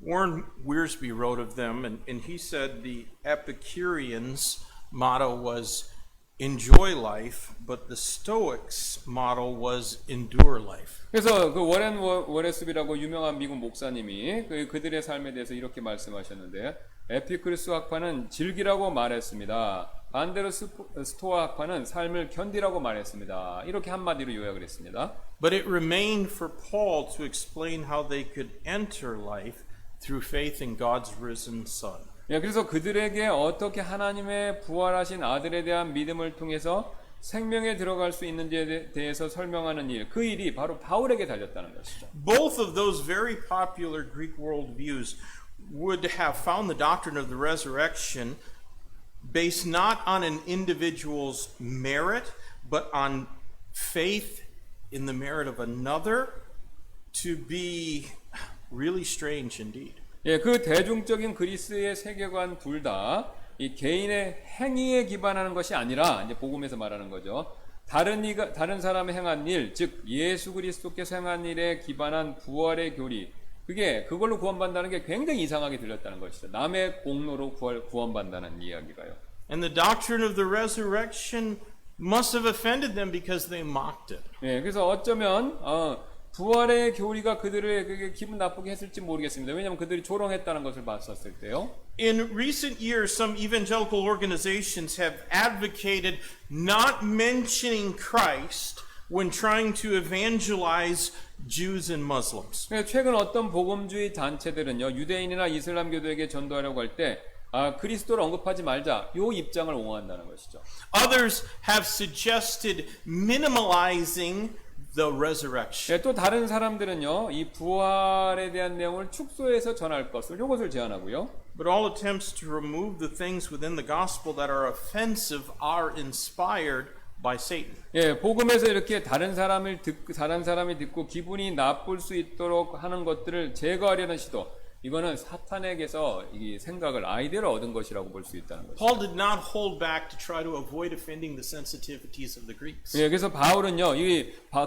Warren Wiersbe wrote of them, and he said the Epicureans' motto was, enjoy life, but the Stoics' motto was endure life. 그래서 그 워렌 워레스비라고 유명한 미국 목사님이 그들의 삶에 대해서 이렇게 말씀하셨는데 에피쿠르스 학파는 즐기라고 말했습니다. 반대로 스토아 학파는 삶을 견디라고 말했습니다. 이렇게 한마디로 요약을 했습니다. But it remained for Paul to explain how they could enter life through faith in God's risen Son. 예, 그래서 그들에게 어떻게 하나님의 부활하신 아들에 대한 믿음을 통해서 생명에 들어갈 수 있는지에 대해서 설명하는 일, 그 일이 바로 바울에게 달렸다는 것이죠. Both of those very popular Greek worldviews would have found the doctrine of the resurrection based not on an individual's merit, but on faith in the merit of another to be really strange indeed. 예, 그 대중적인 그리스의 세계관 둘 다 이 개인의 행위에 기반하는 것이 아니라 이제 복음에서 말하는 거죠. 다른 사람의 행한 일, 즉 예수 그리스도께서 행한 일에 기반한 부활의 교리, 그걸로 구원받는다는 게 굉장히 이상하게 들렸다는 것이죠. 남의 공로로 구원받는다는 이야기가요. And the doctrine of the resurrection must have offended them because they mocked it. 예, 그래서 어쩌면 부활의 교리가 그들을 기분 나쁘게 했을지 모르겠습니다. 왜냐하면 그들이 조롱했다는 것을 봤었을 때요. In recent years, some evangelical organizations have advocated not mentioning Christ when trying to evangelize Jews and Muslims. 최근 어떤 복음주의 단체들은요, 유대인이나 이슬람교도에게 전도하려고 할 때 그리스도를 언급하지 말자, 요 입장을 옹호한다는 것이죠. Others have suggested minimalizing the resurrection. 예, 또 다른 사람들은요, 이 부활에 대한 내용을 축소해서 전할 것을, 요것을 제안하고요. But all attempts to remove the things within the gospel that are offensive are inspired by Satan. 예, 복음에서 이렇게 다른 사람이 듣고 기분이 나쁠 수 있도록 하는 것들을 제거하려는 시도, 이거는 사탄에게서 이 아이디어를 얻은 것이라고 볼 수 있다는 거죠. Paul did not hold back to try to avoid offending the sensitivities of the Greeks. 예, 그래서 바울은요,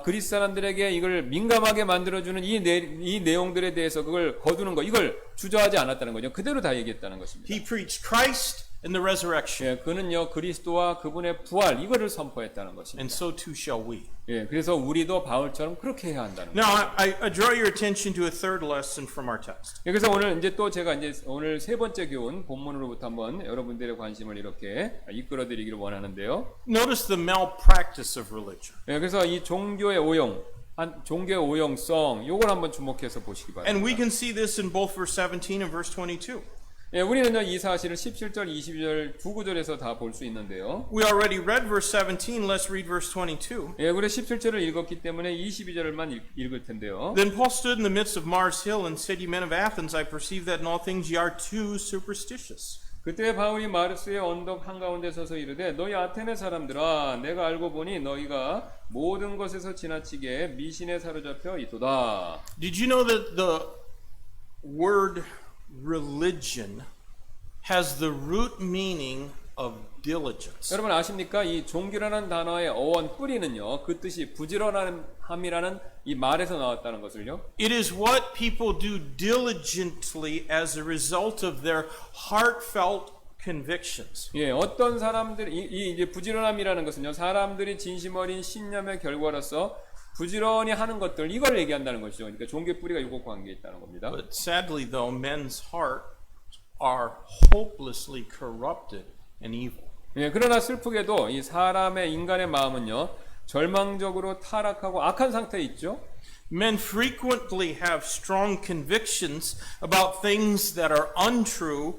그리스 사람들에게 이걸 민감하게 만들어주는 이 내용들에 대해서 그걸 거두는 거, 이걸 주저하지 않았다는 거죠. 그대로 다 얘기했다는 것입니다. He preached Christ and the resurrection. 예, 그는요, 그리스도와 그분의 부활, 이거를 선포했다는 것입니다. And so too shall we. 예, 그래서 우리도 바울처럼 그렇게 해야 한다는 거죠. Now, I draw your attention to a third lesson from our text. 예, 그래서 오늘 제가 오늘 세 번째 교훈 본문으로부터 한번 여러분들의 관심을 이렇게 이끌어드리기를 원하는데요. Notice the malpractice of religion. 예, 그래서 이 종교의 오용성, 요걸 한번 주목해서 보시기 바랍니다. And we can see this in both verse 17 and verse 22. 예, 우리는요, 이 사실을 17절, 22절 두 구절에서 다 볼 수 있는데요. We already read verse 17. Let's read verse 22. 예, 우리 17절을 읽었기 때문에 22절만 읽을 텐데요. Then Paul stood in the midst of Mars Hill and said, "Ye men of Athens, I perceive that in all things ye are too superstitious." 그때 바울이 마르스의 언덕 한가운데 서서 이르되 너희 아테네 사람들아 내가 알고 보니 너희가 모든 것에서 지나치게 미신에 사로잡혀 있도다. Did you know that the word religion has the root meaning of diligence? 여러분 아십니까? 이 종교라는 단어의 어원 뿌리는요, 그 뜻이 부지런함이라는 이 말에서 나왔다는 것을요. It is what people do diligently as a result of their heartfelt convictions. 예, 어떤 사람들이 이제 부지런함이라는 것은요, 사람들이 진심 어린 신념의 결과로서 부지런히 하는 것들, 이걸 얘기한다는 것이죠. 그러니까 종교 뿌리가 이것과 관계 있다는 겁니다. But sadly, though, men's hearts are hopelessly corrupted and evil. 예, 그러나 슬프게도 이 인간의 마음은요, 절망적으로 타락하고 악한 상태에 있죠. Men frequently have strong convictions about things that are untrue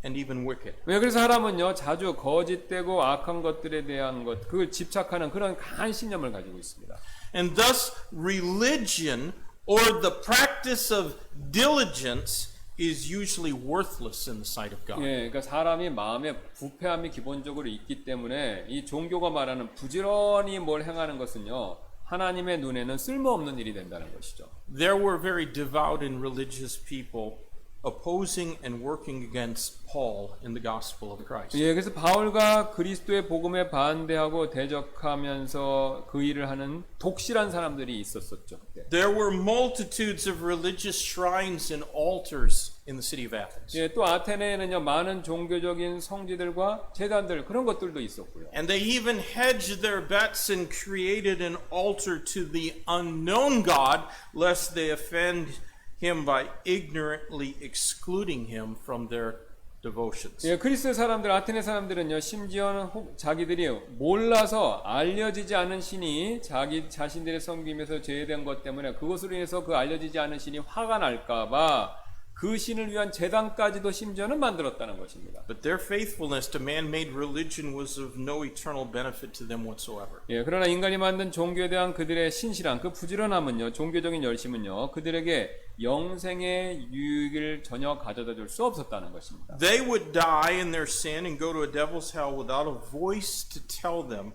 and even wicked. 왜 그래서 사람은요, 자주 거짓되고 악한 것들에 대한 그걸 집착하는 그런 강한 신념을 가지고 있습니다. And thus, religion or the practice of diligence is usually worthless in the sight of God. 예, 그러니까 사람이 마음에 부패함이 기본적으로 있기 때문에 이 종교가 말하는 부지런히 뭘 행하는 것은요, 하나님의 눈에는 쓸모없는 일이 된다는 것이죠. There were very devout and religious people opposing and working against Paul in the gospel of Christ. 예, 그래서 바울과 그리스도의 복음에 반대하고 대적하면서 그 일을 하는 독실한 사람들이 있었었죠. 그때. There were multitudes of religious shrines and altars in the city of Athens. 예, 또 아테네에는요 많은 종교적인 성지들과 제단들 그런 것들도 있었고요. And they even hedged their bets and created an altar to the unknown God, lest they offend him by ignorantly excluding him from their devotions. 예, 그리스 사람들, 아테네 사람들은요, 심지어는 자기들이 몰라서 알려지지 않은 신이 자기 자신들의 섬김에서 제외된 것 때문에 그것으로 인해서 그 알려지지 않은 신이 화가 날까봐 그 신을 위한 제단까지도 심지어는 만들었다는 것입니다. But their faithfulness to man-made religion was of no eternal benefit to them whatsoever. 예, 그러나 인간이 만든 종교에 대한 그들의 신실한 그 부지런함은요, 종교적인 열심은요, 그들에게 영생의 유익을 전혀 가져다 줄 수 없었다는 것입니다. They would die in their sin and go to a devil's hell without a voice to tell them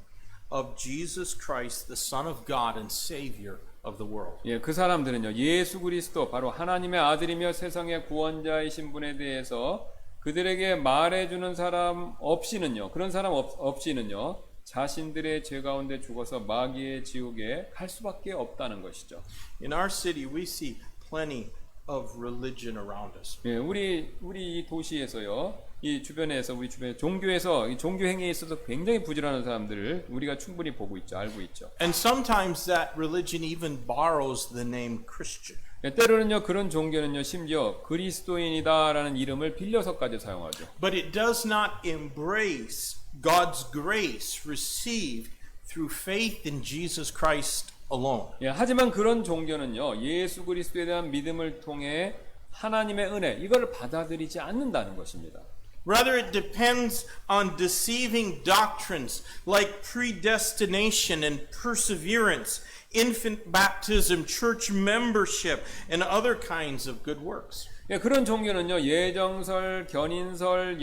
of Jesus Christ, the Son of God and Savior of the world. 예, 그 사람들은요, 예수 그리스도 바로 하나님의 아들이며 세상의 구원자이신 분에 대해서 그들에게 말해주는 사람 없이는요, 그런 사람 없이는요, 자신들의 죄 가운데 죽어서 마귀의 지옥에 갈 수밖에 없다는 것이죠. In our city, we see plenty of religion around us. 예, 우리 이 도시에서요, 이 주변에서 우리 주변 종교에서 이 종교 행위에 있어서 굉장히 부지런한 사람들을 우리가 충분히 보고 있죠, 알고 있죠. And sometimes that religion even borrows the name Christian. 예, 때로는요 그런 종교는요 심지어 그리스도인이다라는 이름을 빌려서까지 사용하죠. But it does not embrace God's grace received through faith in Jesus Christ alone. 예, 하지만 그런 종교는요 예수 그리스도에 대한 믿음을 통해 하나님의 은혜 이걸 받아들이지 않는다는 것입니다. Rather, it depends on deceiving doctrines like predestination and perseverance, infant baptism, church membership, and other kinds of good works. 예, 그런 종교는요 예정설, 견인설,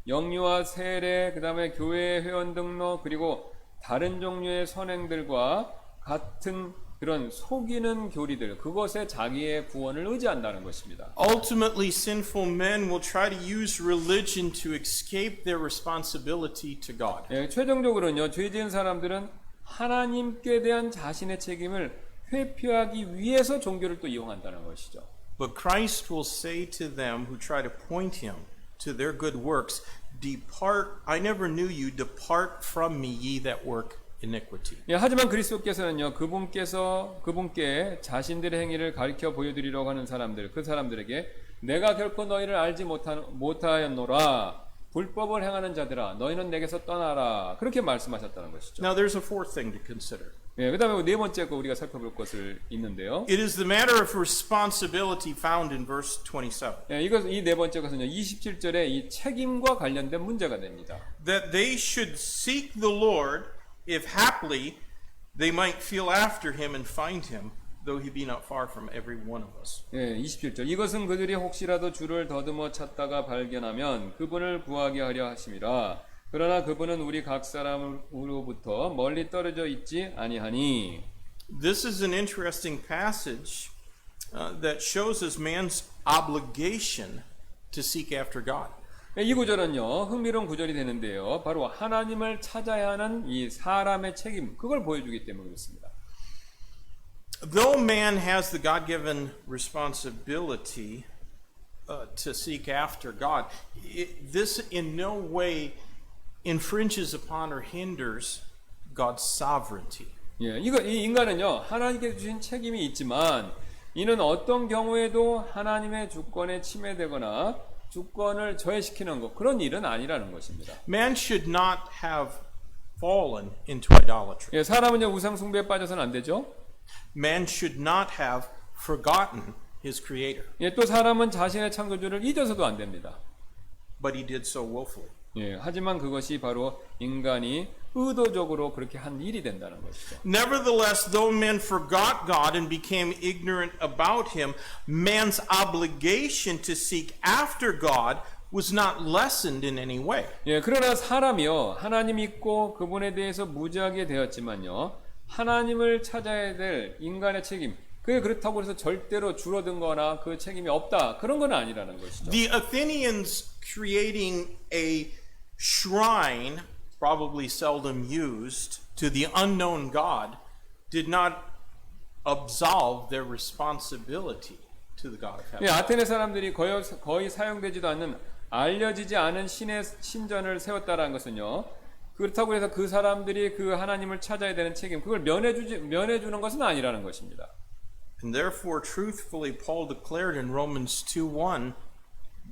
영유아 세례, 그다음에 교회 회원 등록 그리고 다른 종류의 선행들과 같은 그런 속이는 교리들 그것에 자기의 구원을 의지한다는 것입니다. Ultimately, sinful men will try to use religion to escape their responsibility to God. 예, 최종적으로는요 죄 지은 사람들은 하나님께 대한 자신의 책임을 회피하기 위해서 종교를 또 이용한다는 것이죠. But Christ will say to them who try to point him to their good works, "Depart, I never knew you, depart from me, ye that work iniquity." 예, 하지만 그리스도께서는요 그분께 자신들의 행위를 가르쳐 보여드리려고 하는 사람들 그 사람들에게 내가 결코 너희를 알지 못하였노라 불법을 행하는 자들아 너희는 내게서 떠나라 그렇게 말씀하셨다는 것이죠. Now there's a fourth thing to consider. 예, 그다음에 네 번째 거 우리가 살펴볼 것을 있는데요. It is the matter of responsibility found in verse 27. 예, 이 네 번째 것은요 27절에 이 책임과 관련된 문제가 됩니다. That they should seek the Lord if haply they might feel after him and find him, though he be not far from every one of us. 예, 27절. 이것은 그들이 혹시라도 주를 더듬어 찾다가 발견하면 그분을 구하게 하려 하심이라. 그러나 그분은 우리 각 사람으로부터 멀리 떨어져 있지 아니하니. This is an interesting passage that shows us man's obligation to seek after God. 이 구절은요 흥미로운 구절이 되는데요. 바로 하나님을 찾아야 하는 이 사람의 책임 그걸 보여주기 때문에 그렇습니다. Though man has the God-given responsibility to seek after God, this in no way infringes upon or hinders God's sovereignty. 예, 이 인간은요 하나님께 주신 책임이 있지만 이는 어떤 경우에도 하나님의 주권에 침해되거나 주권을 저해시키는 것 그런 일은 아니라는 것입니다. Man should not have fallen into idolatry. 예, 사람은요 우상 숭배에 빠져서는 안 되죠. Man should not have forgotten his creator. 예, 또 사람은 자신의 창조주를 잊어서도 안 됩니다. But he did so willfully. 예, 하지만 그것이 바로 인간이 의도적으로 그렇게 한 일이 된다는 것이죠. Nevertheless, though men forgot God and became ignorant about him, man's obligation to seek after God was not lessened in any way. 예, 그러나 사람이요 하나님 믿고 그분에 대해서 무지하게 되었지만요 하나님을 찾아야 될 인간의 책임 그게 그렇다고 해서 절대로 줄어든거나 그 책임이 없다 그런 건 아니라는 것이죠. The Athenians creating a shrine, probably seldom used, to the unknown God did not absolve their responsibility to the God of heaven. 예, 아테네 사람들이 거의 사용되지도 않는 알려지지 않은 신의 신전을 세웠다라는 것은요. 그렇다고 해서 그 사람들이 그 하나님을 찾아야 되는 책임, 그걸 면해주는 것은 아니라는 것입니다. And therefore, truthfully, Paul declared in Romans 2:1,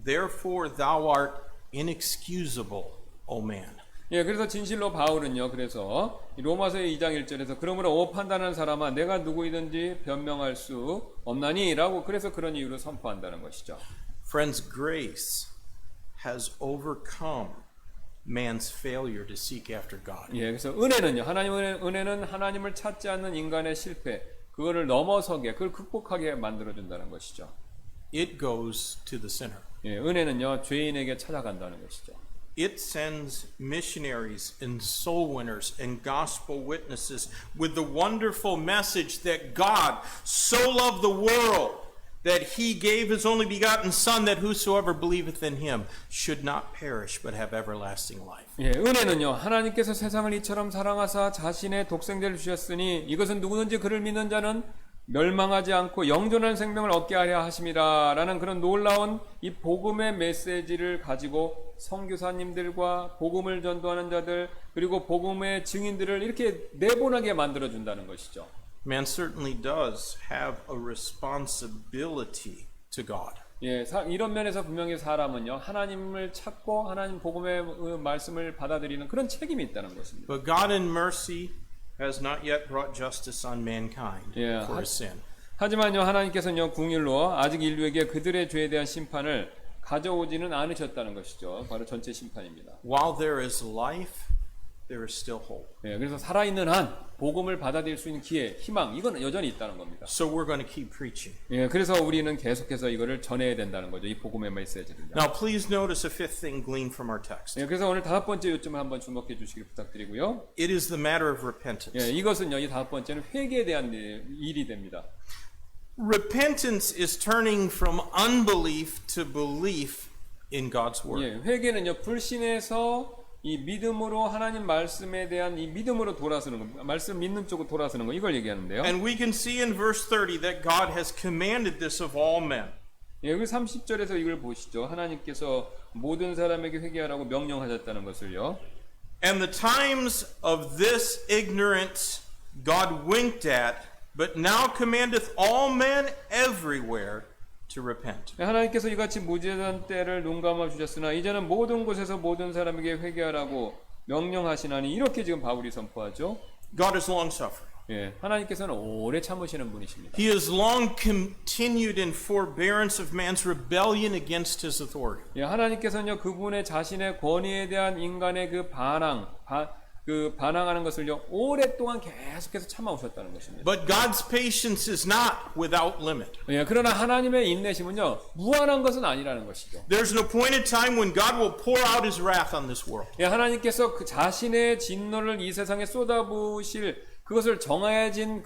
"Therefore thou art inexcusable, O man." 예, 그래서 진실로 바울은요, 그래서 로마서의 2장 1절에서 그러므로 판단하는 사람아 내가 누구이든지 변명할 수 없나니 라고 그래서 그런 이유로 선포한다는 것이죠. Friends, grace has overcome man's failure to seek after God. 예, 그래서 은혜는요, 은혜는 하나님을 찾지 않는 인간의 실패, 그거를 넘어서게, 그걸 극복하게 만들어준다는 것이죠. It goes to the sinner. 예, 은혜는요, 죄인에게 찾아간다는 것이죠. It sends missionaries and soul winners and gospel witnesses with the wonderful message that God so loved the world that he gave his only begotten Son, that whosoever believeth in him should not perish but have everlasting life. 예, 은혜는요, 하나님께서 세상을 이처럼 사랑하사 자신의 독생자를 주셨으니 이것은 누구든지 그를 믿는 자는 멸망하지 않고 영존한 생명을 얻게 하려 하심이라 라는 그런 놀라운 이 복음의 메시지를 가지고 선교사님들과 복음을 전도하는 자들 그리고 복음의 증인들을 이렇게 내보내게 만들어준다는 것이죠. Man certainly does have a responsibility to God. 예, 이런 면에서 분명히 사람은요, 하나님을 찾고 하나님 복음의 말씀을 받아들이는 그런 책임이 있다는 것입니다. But God in mercy has not yet brought justice on mankind for his sin. 하지만요, 하나님께서는요, 궁일로 아직 인류에게 그들의 죄에 대한 심판을 가져오지는 않으셨다는 것이죠. 바로 전체 심판입니다. While there is life, there is still hope. 예, 그래서 살아있는 한 복음을 받아들일 수 있는 기회, 희망, 이건 여전히 있다는 겁니다. So we're going to keep preaching. 예, 그래서 우리는 계속해서 이거를 전해야 된다는 거죠. 이 복음의 메시지를요. Now please notice a fifth thing gleaned from our text. 예, 그래서 오늘 다섯 번째 요점을 한번 주목해 주시길 부탁드리고요. It is the matter of repentance. 예, 이것은요, 이 다섯 번째는 회개에 대한 일이 됩니다. Repentance is turning from unbelief to belief in God's word. 예, 회개는요, 불신에서 이 믿음으로 하나님 말씀에 대한 이 믿음으로 돌아서는 거, 말씀 믿는 쪽으로 돌아서는 거, 이걸 얘기하는데요. And we can see in verse 30 that God has commanded this of all men. 예, 여기 30절에서 이걸 보시죠. 하나님께서 모든 사람에게 회개하라고 명령하셨다는 것을요. And the times of this ignorance God winked at, but now commandeth all men everywhere to repent. 하나님께서 이같이 무지하던 때를 눈감아 주셨으나 이제는 모든 곳에서 모든 사람에게 회개하라고 명령하시나니, 이렇게 지금 바울이 선포하죠. God is long suffering. 예, 하나님께서는 오래 참으시는 분이십니다. He has long continued in forbearance of man's rebellion against his authority. 예, 하나님께서는요, 그분의 자신의 권위에 대한 인간의 그 반항하는 것을요, 오랫동안 계속해서 참아오셨다는 것입니다. But God's patience is not without limit. 예, 그러나 하나님의 인내심은요, 무한한 것은 아니라는 것이죠. There's an appointed time when God will pour out his wrath on this world. 예, 하나님께서 그 자신의 진노를 이 세상에 쏟아부으실 그것을 정해진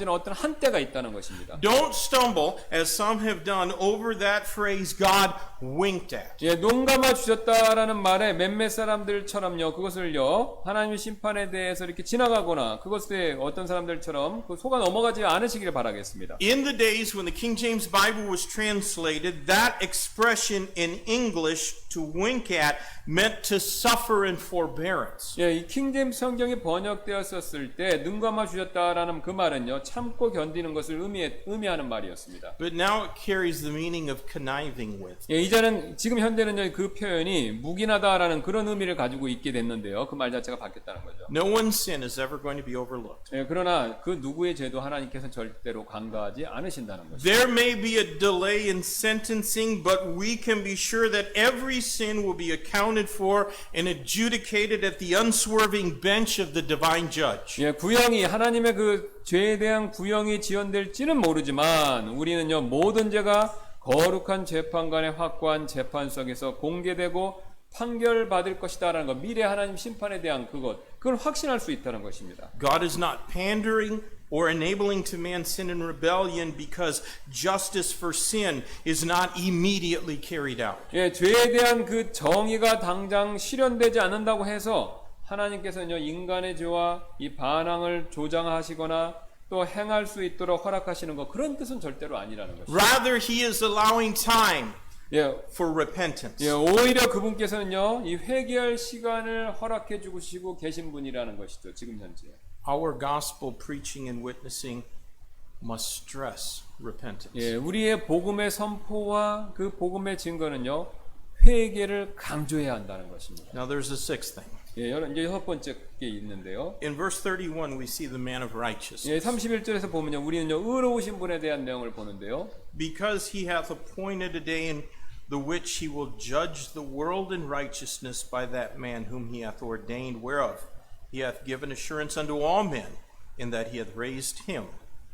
어떤 한때가 있다는 것입니다. Don't stumble, as some have done, over that phrase God winked at. 예, 눈 감아 주셨다라는 말에 몇몇 사람들처럼요, 그것을요, 하나님의 심판에 대해서 이렇게 지나가거나 그것에 어떤 사람들처럼 그 속아 넘어가지 않으시기를 바라겠습니다. In the days when the King James Bible was translated, that expression in English, to wink at, meant to suffer in forbearance. 예, 이 킹제임스 성경이 번역되었었을 때 눈 감아 주셨다라는 그 말은요, 참고 견디는 것을 의미하는 말이었습니다. But now it carries the meaning of conniving with. 예, 이제는 지금 현대는요, 그 표현이 묵인하다라는 그런 의미를 가지고 있게 됐는데요, 그 말 자체가 바뀌었다는 거죠. No one's sin is ever going to be overlooked. 예, 그러나 그 누구의 죄도 하나님께서는 절대로 간과하지 않으신다는 것이죠. There may be a delay in sentencing, but we can be sure that every sin will be accounted for and adjudicated at the unswerving bench of the divine judge. 예, 하나님의 그 죄에 대한 구형이 지연될지는 모르지만 우리는요, 모든 죄가 거룩한 재판관의 확고한 재판석에서 공개되고 판결받을 것이다라는 것, 미래 하나님 심판에 대한 그걸 확신할 수 있다는 것입니다. God is not pandering or enabling to man sin and rebellion because justice for sin is not immediately carried out. 예, 죄에 대한 그 정의가 당장 실현되지 않는다고 해서 하나님께서는요, 인간의 죄와 이 반항을 조장하시거나 또 행할 수 있도록 허락하시는 것, 그런 뜻은 절대로 아니라는 것이죠. Rather, he is allowing time 예, for repentance. 예, 오히려 그분께서는요, 이 회개할 시간을 허락해 주시고 계신 분이라는 것이죠, 지금 현재. Our gospel preaching and witnessing must stress repentance. 예, 우리의 복음의 선포와 그 복음의 증거는요, 회개를 강조해야 한다는 것입니다. Now, there's a sixth thing. 예, 이제 6번째 게 있는데요. In verse 31, we see the man of righteousness. 예, 31절에서 보면요, 우리는요, 의로우신 분에 대한 내용을 보는데요. Because he hath appointed a day in the which he will judge the world in righteousness by that man whom he hath ordained, whereof he hath given assurance unto all men, in that he hath raised him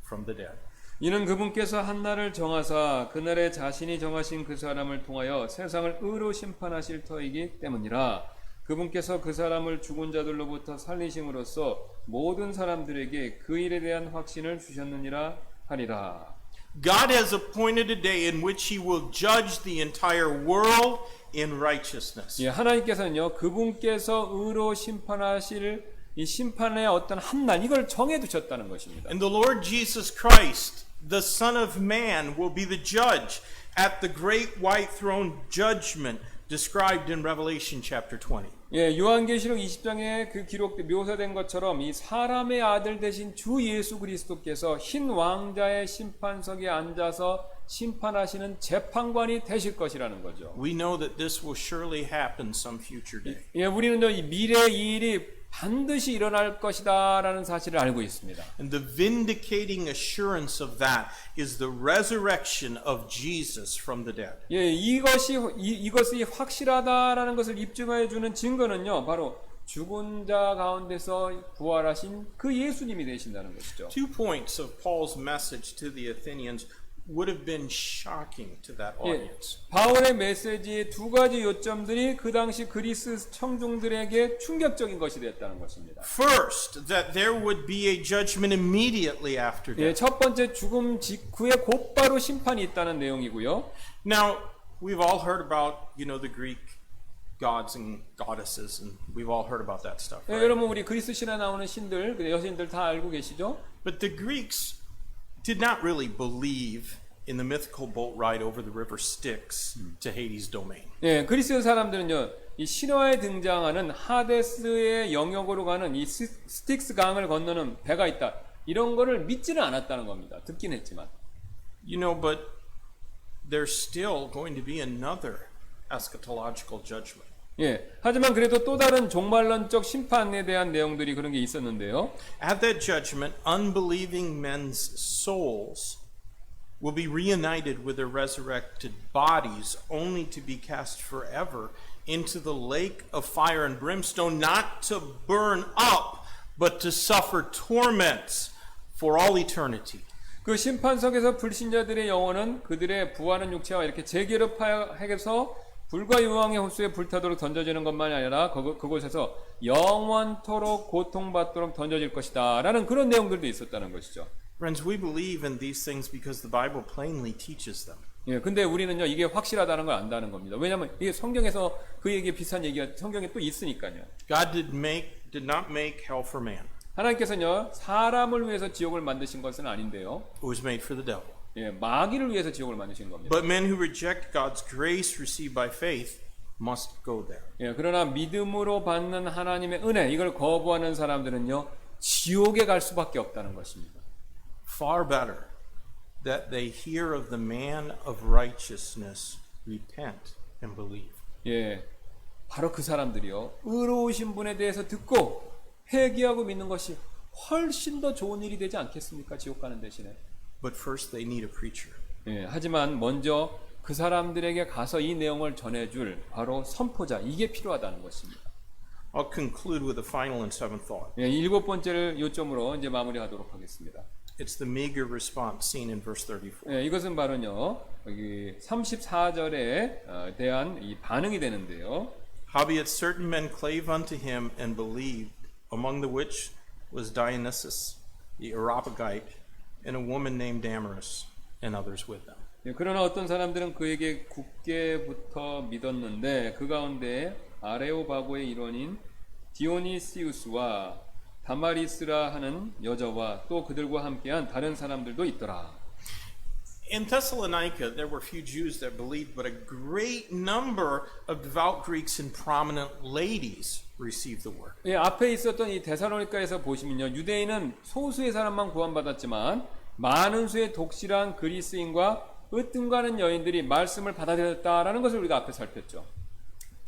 from the dead. 이는 그분께서 한 날을 정하사 그날에 자신이 정하신 그 사람을 통하여 세상을 의로 심판하실 터이기 때문이라. 그분께서 그 사람을 죽은 자들로부터 살리심으로써 모든 사람들에게 그 일에 대한 확신을 주셨느니라 하리라. God has appointed a day in which he will judge the entire world in righteousness. 예, 하나님께서는요, 그분께서 의로 심판하실 이 심판의 어떤 한 날, 이걸 정해 두셨다는 것입니다. And the Lord Jesus Christ, the Son of Man, will be the judge at the great white throne judgment described in Revelation chapter 20. 예, 요한계시록 20장에 그 묘사된 것처럼 이 사람의 아들 되신 주 예수 그리스도께서 흰 왕자의 심판석에 앉아서 심판하시는 재판관이 되실 것이라는 거죠. We know that this will surely happen some future day. 예, 우리는요, 이 미래 이 일이 반드시 일어날 것이다라는 사실을 알고 있습니다. And the vindicating assurance of that is the resurrection of Jesus from the dead. 예, 이것이 확실하다라는 것을 입증해 주는 증거는요, 바로 죽은 자 가운데서 부활하신 그 예수님이 되신다는 것이죠. 2 points of Paul's message to the Athenians would have been shocking to that 예, audience. 바울의 메시지의 두 가지 요점들이 그 당시 그리스 청중들에게 충격적인 것이 되었다는 것입니다. First, that there would be a judgment immediately after 예, death. 첫 번째 죽음 직후에 곧바로 심판이 있다는 내용이고요. Now, we've all heard about, the Greek gods and goddesses, and we've all heard about that stuff. 예, Right? 여러분 우리 그리스 신에 나오는 신들, 여신들 다 알고 계시죠? But the Greeks did not really believe in the mythical boat ride over the river Styx to Hades' domain. 예, 그리스 사람들은요, 이 신화에 등장하는 하데스의 영역으로 가는 이 스틱스 강을 건너는 배가 있다. 이런 거를 믿지는 않았다는 겁니다. 듣긴 했지만. But there's still going to be another eschatological judgment. 예, 하지만 그래도 또 다른 종말론적 심판에 대한 내용들이 그런 게 있었는데요. At that judgment, unbelieving men's souls will be reunited with their resurrected bodies, only to be cast forever into the lake of fire and brimstone, not to burn up, but to suffer torments for all eternity. 그 심판석에서 불신자들의 영혼은 그들의 부하는 육체와 이렇게 재결합해서 불과 유황의 호수에 불타도록 던져지는 것만이 아니라 그곳에서 영원토록 고통받도록 던져질 것이다 라는 그런 내용들도 있었다는 것이죠. Friends, we believe in these things because the Bible plainly teaches them. 예, 근데 우리는요, 이게 확실하다는 걸 안다는 겁니다. 왜냐하면 이게 성경에서 그 얘기에 비슷한 얘기가 성경에 또 있으니까요. God did not make hell for man. 하나님께서는요, 사람을 위해서 지옥을 만드신 것은 아닌데요. It was made for the devil. 예, 마귀를 위해서 지옥을 만드신 겁니다. But men who reject God's grace received by faith must go there. 예, 그러나 믿음으로 받는 하나님의 은혜, 이걸 거부하는 사람들은요, 지옥에 갈 수밖에 없다는 것입니다. Far better that they hear of the man of righteousness, repent and believe. 예, 바로 그 사람들이요, 의로우신 분에 대해서 듣고 회개하고 믿는 것이 훨씬 더 좋은 일이 되지 않겠습니까? 지옥 가는 대신에. But first they need a preacher. 예, 하지만 먼저 그 사람들에게 가서 이 내용을 전해줄 바로 선포자, 이게 필요하다는 것입니다. I'll conclude with a final and seventh thought. 예, 7번째를 요점으로 이제 마무리하도록 하겠습니다. It's the meager response seen in verse 34. 예, 이것은 바로요, 여기 34절에 대한 이 반응이 되는데요. Howbeit certain men clave unto him and believed, among the which was Dionysius the Areopagite, and a woman named Damaris, and others with them. 예, 그러나 어떤 사람들은 그에게 굳게 붙어 믿었는데 그 가운데 아레오바고의 일원인 디오니시우스와 다마리스라 하는 여자와 또 그들과 함께한 다른 사람들도 있더라. In Thessalonica, there were few Jews that believed, but a great number of devout Greeks and prominent ladies received the word. 예, 앞에 있었던 이 데살로니가에서 보시면요, 유대인은 소수의 사람만 구원받았지만 많은 수의 독실한 그리스인과 으뜸가는 여인들이 말씀을 받아들였다라는 것을 우리가 앞에 살폈죠.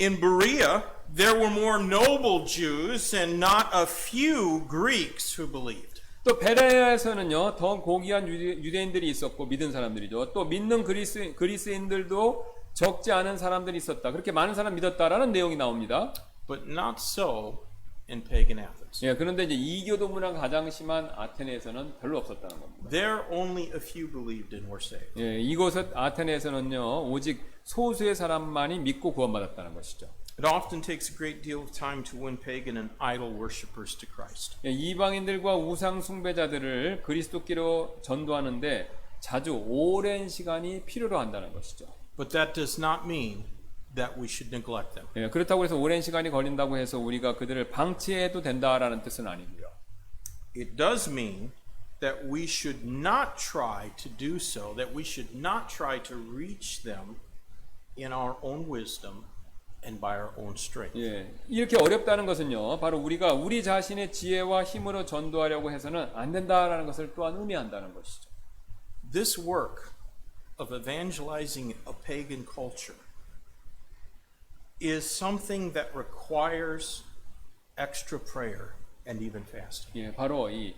In Berea, there were more noble Jews and not a few Greeks who believed. 또 베레아에서는요, 더 고귀한 유대인들이 있었고 믿은 사람들이죠. 또 믿는 그리스인들도 적지 않은 사람들이 있었다. 그렇게 많은 사람 믿었다라는 내용이 나옵니다. But not so in pagan Athens. 예, 그런데 이제 이교도 문화가 가장 심한 아테네에서는 별로 없었다는 겁니다. There only a few believed and were saved. 예, 이곳 아테네에서는요, 오직 소수의 사람만이 믿고 구원받았다는 것이죠. It often takes a great deal of time to win pagan and idol worshippers to Christ. 예, 이방인들과 우상 숭배자들을 그리스도께로 전도하는데 자주 오랜 시간이 필요로 한다는 것이죠. But that does not mean that we should neglect them. 예, 그렇다고 해서 오랜 시간이 걸린다고 해서 우리가 그들을 방치해도 된다라는 뜻은 아니고요. It does mean that we should not try to do so, that we should not try to reach them in our own wisdom and by our own strength. 예, 이렇게 어렵다는 것은요, 바로 우리가 우리 자신의 지혜와 힘으로 전도하려고 해서는 안 된다라는 것을 또한 의미한다는 것이죠. This work of evangelizing a pagan culture is something that requires extra prayer and even fasting. 예, 바로 이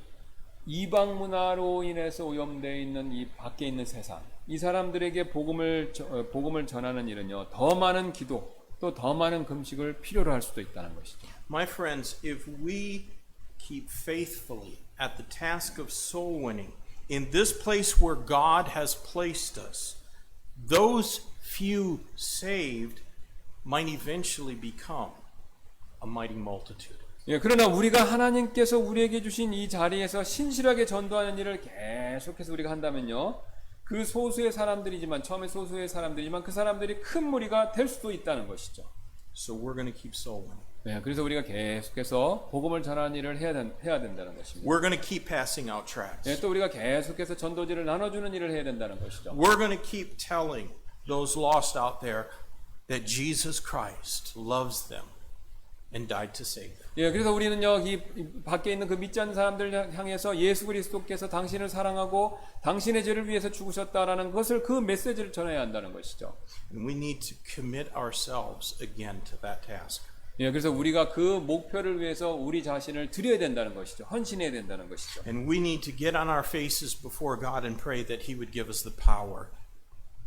이방 문화로 인해서 오염되어 있는 이 밖에 있는 세상, 이 사람들에게 복음을 전하는 일은요, 더 많은 기도, 또 더 많은 금식을 필요로 할 수도 있다는 것이죠. My friends, if we keep faithfully at the task of soul winning in this place where God has placed us, those few saved might eventually become a mighty multitude. 예, 그러나 우리가 하나님께서 우리에게 주신 이 자리에서 신실하게 전도하는 일을 계속해서 우리가 한다면요, 그 소수의 사람들이지만, 처음에 소수의 사람들이지만 그 사람들이 큰 무리가 될 수도 있다는 것이죠. So we're going to keep soul winning. 예, 그래서 우리가 계속해서 복음을 전하는 일을 해야 된다는 것입니다. We're going to keep passing out tracts. 예, 또 우리가 계속해서 전도지를 나눠주는 일을 해야 된다는 것이죠. We're going to keep telling those lost out there that Jesus Christ loves them and died to save them. 예, 그래서 우리는요, 이 밖에 있는 그 믿지 않는 사람들 향해서 예수 그리스도께서 당신을 사랑하고 당신의 죄를 위해서 죽으셨다라는 것을, 그 메시지를 전해야 한다는 것이죠. And we need to commit ourselves again to that task. 예, 그래서 우리가 그 목표를 위해서 우리 자신을 드려야 된다는 것이죠. 헌신해야 된다는 것이죠. And we need to get on our faces before God and pray that He would give us the power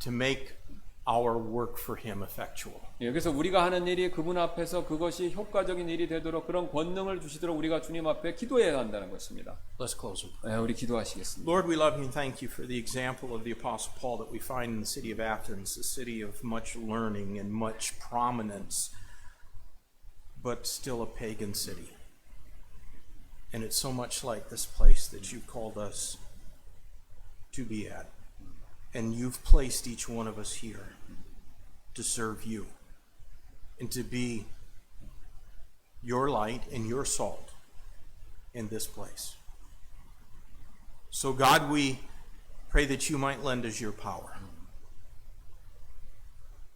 to make our work for Him effectual. 예, 그래서 우리가 하는 일이 그분 앞에서 그것이 효과적인 일이 되도록 그런 권능을 주시도록 우리가 주님 앞에 기도해야 한다는 것입니다. Let's close in prayer. 예, 우리 기도하시겠습니다. Lord, we love you and thank you for the example of the Apostle Paul that we find in the city of Athens, a city of much learning and much prominence, but still a pagan city. And it's so much like this place that you've called us to be at. And you've placed each one of us here to serve you and to be your light and your salt in this place. So God, we pray that you might lend us your power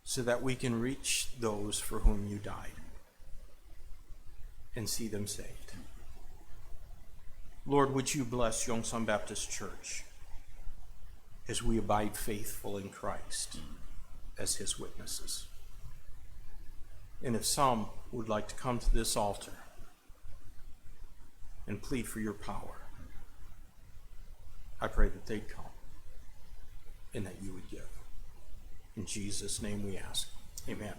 so that we can reach those for whom you died and see them saved. Lord, would you bless Yongsan Baptist Church as we abide faithful in Christ as his witnesses. And if some would like to come to this altar and plead for your power, I pray that they'd come and that you would give. In Jesus' name we ask. Amen.